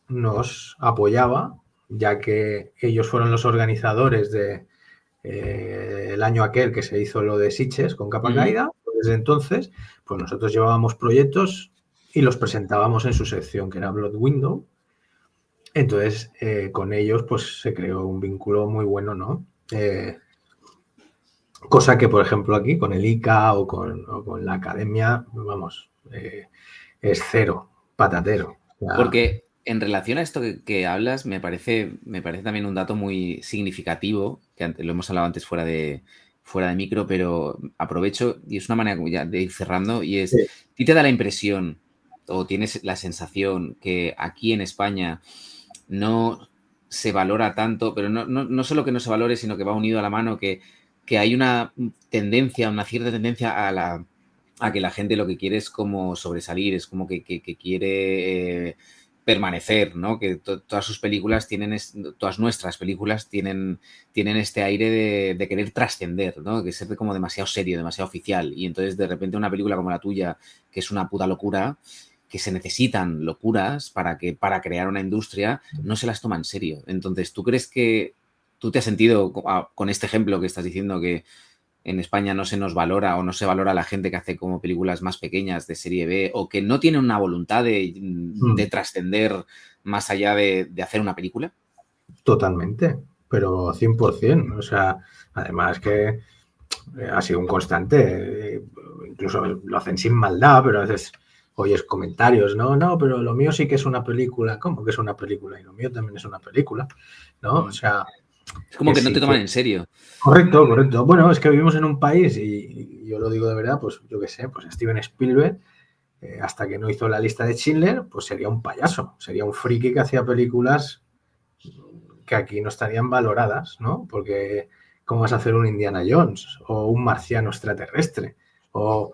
nos apoyaba, ya que ellos fueron los organizadores de el año aquel que se hizo lo de Sitges con Capa Ujú. Caída. Desde entonces, pues nosotros llevábamos proyectos y los presentábamos en su sección, que era Blood Window. Entonces, con ellos, pues se creó un vínculo muy bueno, ¿no? Cosa que, por ejemplo, aquí con el ICA o con la academia, vamos, es cero, patatero. O sea, Porque en relación a esto que hablas, me parece también un dato muy significativo, que lo hemos hablado antes fuera de micro, pero aprovecho y es una manera como ya de ir cerrando y es, sí, ¿a ti te da la impresión o tienes la sensación que aquí en España no se valora tanto, pero no solo que no se valore, sino que va unido a la mano, que hay una tendencia, una cierta tendencia a que la gente lo que quiere es como sobresalir, es como que quiere permanecer, ¿no? Que todas sus películas tienen, todas nuestras películas tienen este aire de querer trascender, ¿no? Que ser como demasiado serio, demasiado oficial. Y entonces de repente una película como la tuya, que es una puta locura, que se necesitan locuras para crear una industria, no se las toma en serio. Entonces, ¿tú crees que tú te has sentido con este ejemplo que estás diciendo que en España no se nos valora o no se valora a la gente que hace como películas más pequeñas de serie B o que no tiene una voluntad de trascender más allá de hacer una película? Totalmente, pero 100%. O sea, además que ha sido un constante, incluso lo hacen sin maldad, pero a veces oyes comentarios, no, pero lo mío sí que es una película. ¿Cómo que es una película? Y lo mío también es una película, ¿no? O sea, es como que no sí te toman en serio. Correcto, correcto. Bueno, es que vivimos en un país y yo lo digo de verdad, pues yo qué sé, pues Steven Spielberg, hasta que no hizo la lista de Schindler, pues sería un payaso, sería un friki que hacía películas que aquí no estarían valoradas, ¿no? Porque ¿cómo vas a hacer un Indiana Jones o un marciano extraterrestre? O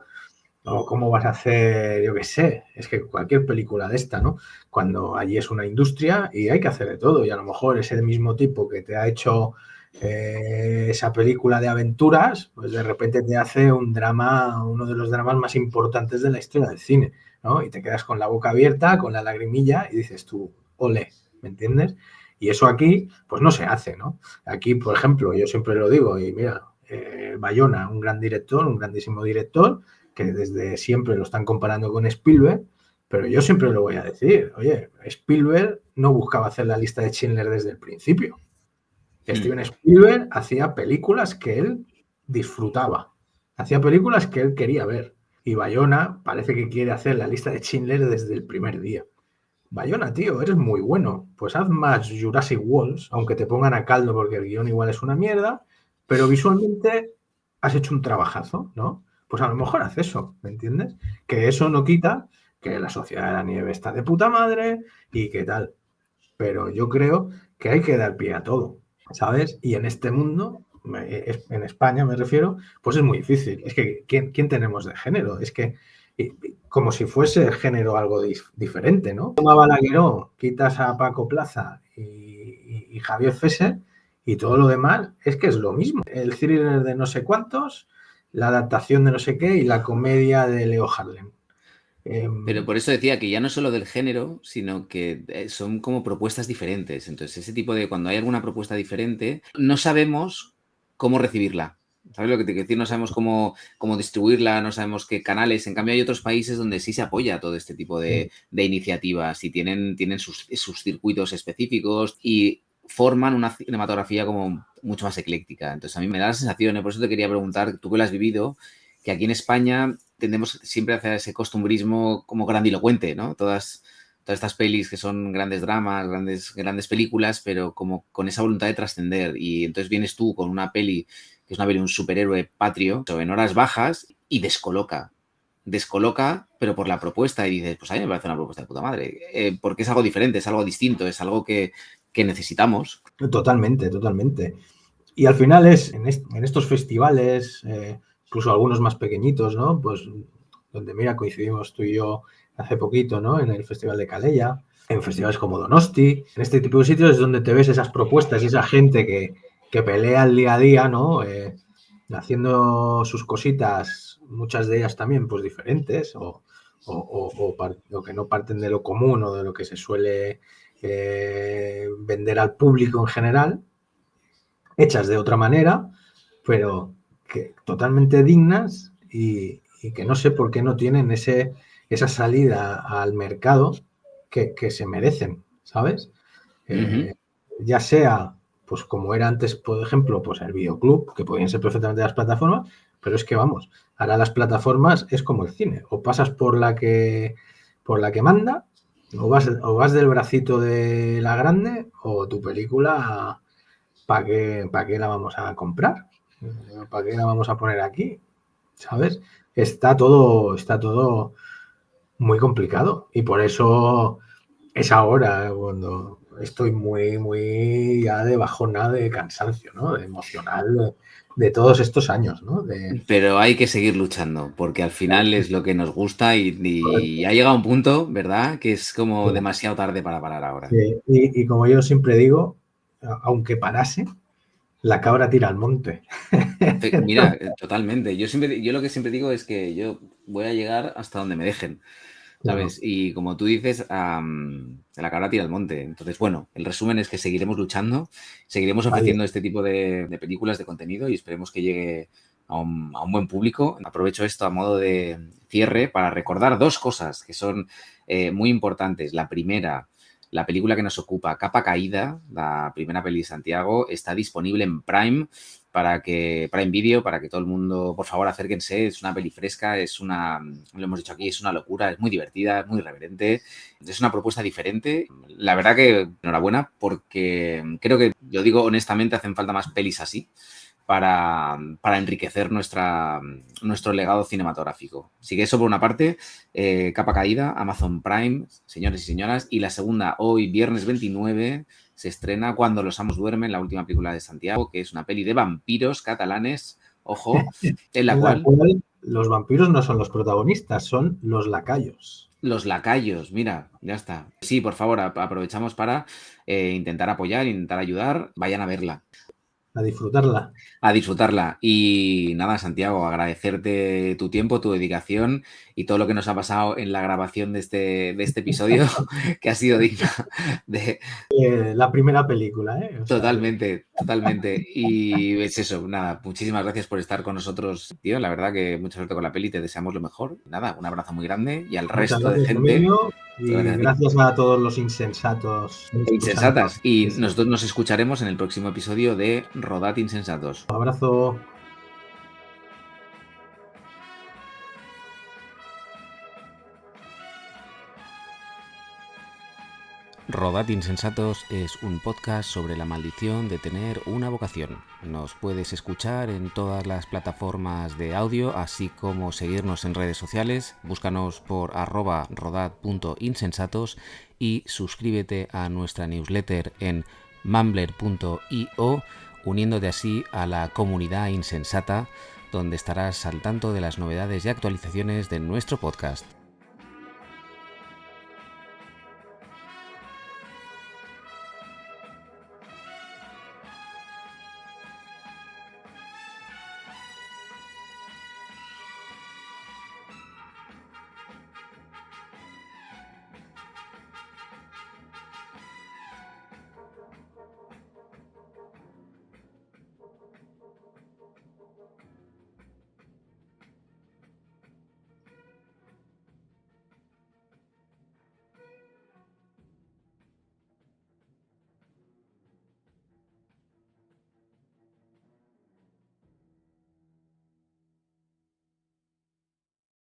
cómo vas a hacer, yo qué sé, es que cualquier película de esta, ¿no? Cuando allí es una industria y hay que hacer de todo. Y a lo mejor es el mismo tipo que te ha hecho esa película de aventuras, pues de repente te hace un drama, uno de los dramas más importantes de la historia del cine, ¿no? Y te quedas con la boca abierta, con la lagrimilla y dices tú, ole, ¿me entiendes? Y eso aquí, pues no se hace, ¿no? Aquí, por ejemplo, yo siempre lo digo, y mira, Bayona, un gran director, un grandísimo director, que desde siempre lo están comparando con Spielberg, pero yo siempre lo voy a decir, oye, Spielberg no buscaba hacer la lista de Schindler desde el principio. Steven Spielberg hacía películas que él disfrutaba, hacía películas que él quería ver. Y Bayona parece que quiere hacer la lista de Schindler desde el primer día. Bayona, tío, eres muy bueno. Pues haz más Jurassic Worlds, aunque te pongan a caldo porque el guión igual es una mierda, pero visualmente has hecho un trabajazo, ¿no? Pues a lo mejor haz eso, ¿me entiendes? Que eso no quita que la Sociedad de la Nieve está de puta madre y qué tal. Pero yo creo que hay que dar pie a todo, ¿sabes? Y en este mundo, en España me refiero, pues es muy difícil. Es que, ¿quién tenemos de género? Es que, como si fuese el género algo diferente, ¿no? Toma Balagueró, quitas a Paco Plaza y Javier Fesser y todo lo demás es que es lo mismo. El thriller de no sé cuántos, la adaptación de no sé qué y la comedia de Leo Harlem. Pero por eso decía que ya no solo del género, sino que son como propuestas diferentes. Entonces, ese tipo de cuando hay alguna propuesta diferente, no sabemos cómo recibirla. ¿Sabes lo que te quiero decir? No sabemos cómo distribuirla, no sabemos qué canales. En cambio, hay otros países donde sí se apoya todo este tipo de iniciativas y tienen sus circuitos específicos y forman una cinematografía como mucho más ecléctica. Entonces, a mí me da la sensación, por eso te quería preguntar, tú que lo has vivido, que aquí en España tendemos siempre hacia ese costumbrismo como grandilocuente, ¿no? Todas estas pelis que son grandes dramas, grandes películas, pero como con esa voluntad de trascender. Y entonces vienes tú con una peli que es una peli de un superhéroe patrio, en horas bajas, y descoloca, pero por la propuesta, y dices, pues a mí me parece una propuesta de puta madre, porque es algo diferente, es algo distinto, es algo que necesitamos. Totalmente, totalmente. Y al final es en estos festivales, incluso algunos más pequeñitos, ¿no? Pues donde, mira, coincidimos tú y yo hace poquito, ¿no? En el Festival de Calella, en festivales como Donosti, en este tipo de sitios es donde te ves esas propuestas y esa gente que pelea el día a día, ¿no? Haciendo sus cositas, muchas de ellas también, pues diferentes, o que no parten de lo común o de lo que se suele vender al público en general, hechas de otra manera, pero que totalmente dignas y que no sé por qué no tienen esa salida al mercado que se merecen, ¿sabes? Ya sea, pues como era antes, por ejemplo, pues el videoclub, que podían ser perfectamente las plataformas, pero es que vamos, ahora las plataformas es como el cine, o pasas por la que manda, o vas del bracito de la grande, o tu película ¿para qué la vamos a comprar? ¿Para qué la vamos a poner aquí? ¿Sabes? Está todo muy complicado y por eso es ahora cuando estoy muy ya de bajona de cansancio, ¿no? De emocional de todos estos años, ¿no? Pero hay que seguir luchando, porque al final es lo que nos gusta y ha llegado un punto, ¿verdad? Que es como demasiado tarde para parar ahora. Sí, y como yo siempre digo, aunque parase, la cabra tira al monte. Mira, totalmente. Yo lo que siempre digo es que yo voy a llegar hasta donde me dejen, Claro, ¿sabes? Y como tú dices, la cabra tira al monte. Entonces, bueno, el resumen es que seguiremos luchando, seguiremos vale. ofreciendo este tipo de películas, de contenido y esperemos que llegue a un buen público. Aprovecho esto a modo de cierre para recordar dos cosas que son muy importantes. La primera, la película que nos ocupa, Capa Caída, la primera peli de Santiago, está disponible en Prime Prime Video, para que todo el mundo, por favor, acérquense. Es una peli fresca, lo hemos dicho aquí, es una locura, es muy divertida, es muy irreverente. Es una propuesta diferente. La verdad que enhorabuena, porque creo que, lo digo honestamente, hacen falta más pelis así para enriquecer nuestro legado cinematográfico. Así que eso por una parte, Capa Caída, Amazon Prime, señores y señoras. Y la segunda, hoy, viernes 29, se estrena Cuando los amos duermen, la última película de Santiago, que es una peli de vampiros catalanes, ojo, en la En la cual cual los vampiros no son los protagonistas, son los lacayos. los lacayos, mira, ya está. Sí, por favor, aprovechamos para intentar apoyar, intentar ayudar, vayan a verla. A disfrutarla. A disfrutarla. Y nada, Santiago, agradecerte tu tiempo, tu dedicación y todo lo que nos ha pasado en la grabación de este episodio, que ha sido digna de... La primera película, ¿eh? O sea, Totalmente, totalmente. Y es eso, nada, muchísimas gracias por estar con nosotros, tío. La verdad que mucha suerte con la peli, te deseamos lo mejor. Nada, un abrazo muy grande y al muchas resto de gracias, gente, Emilio, y gracias a ti. gracias a todos los insensatos escuchando. Insensatas. Y nosotros nos escucharemos en el próximo episodio de Rodad Insensatos. Un abrazo. Rodad Insensatos es un podcast sobre la maldición de tener una vocación. Nos puedes escuchar en todas las plataformas de audio, así como seguirnos en redes sociales. Búscanos por @rodad.insensatos y suscríbete a nuestra newsletter en mumbler.io, uniéndote así a la comunidad insensata, donde estarás al tanto de las novedades y actualizaciones de nuestro podcast.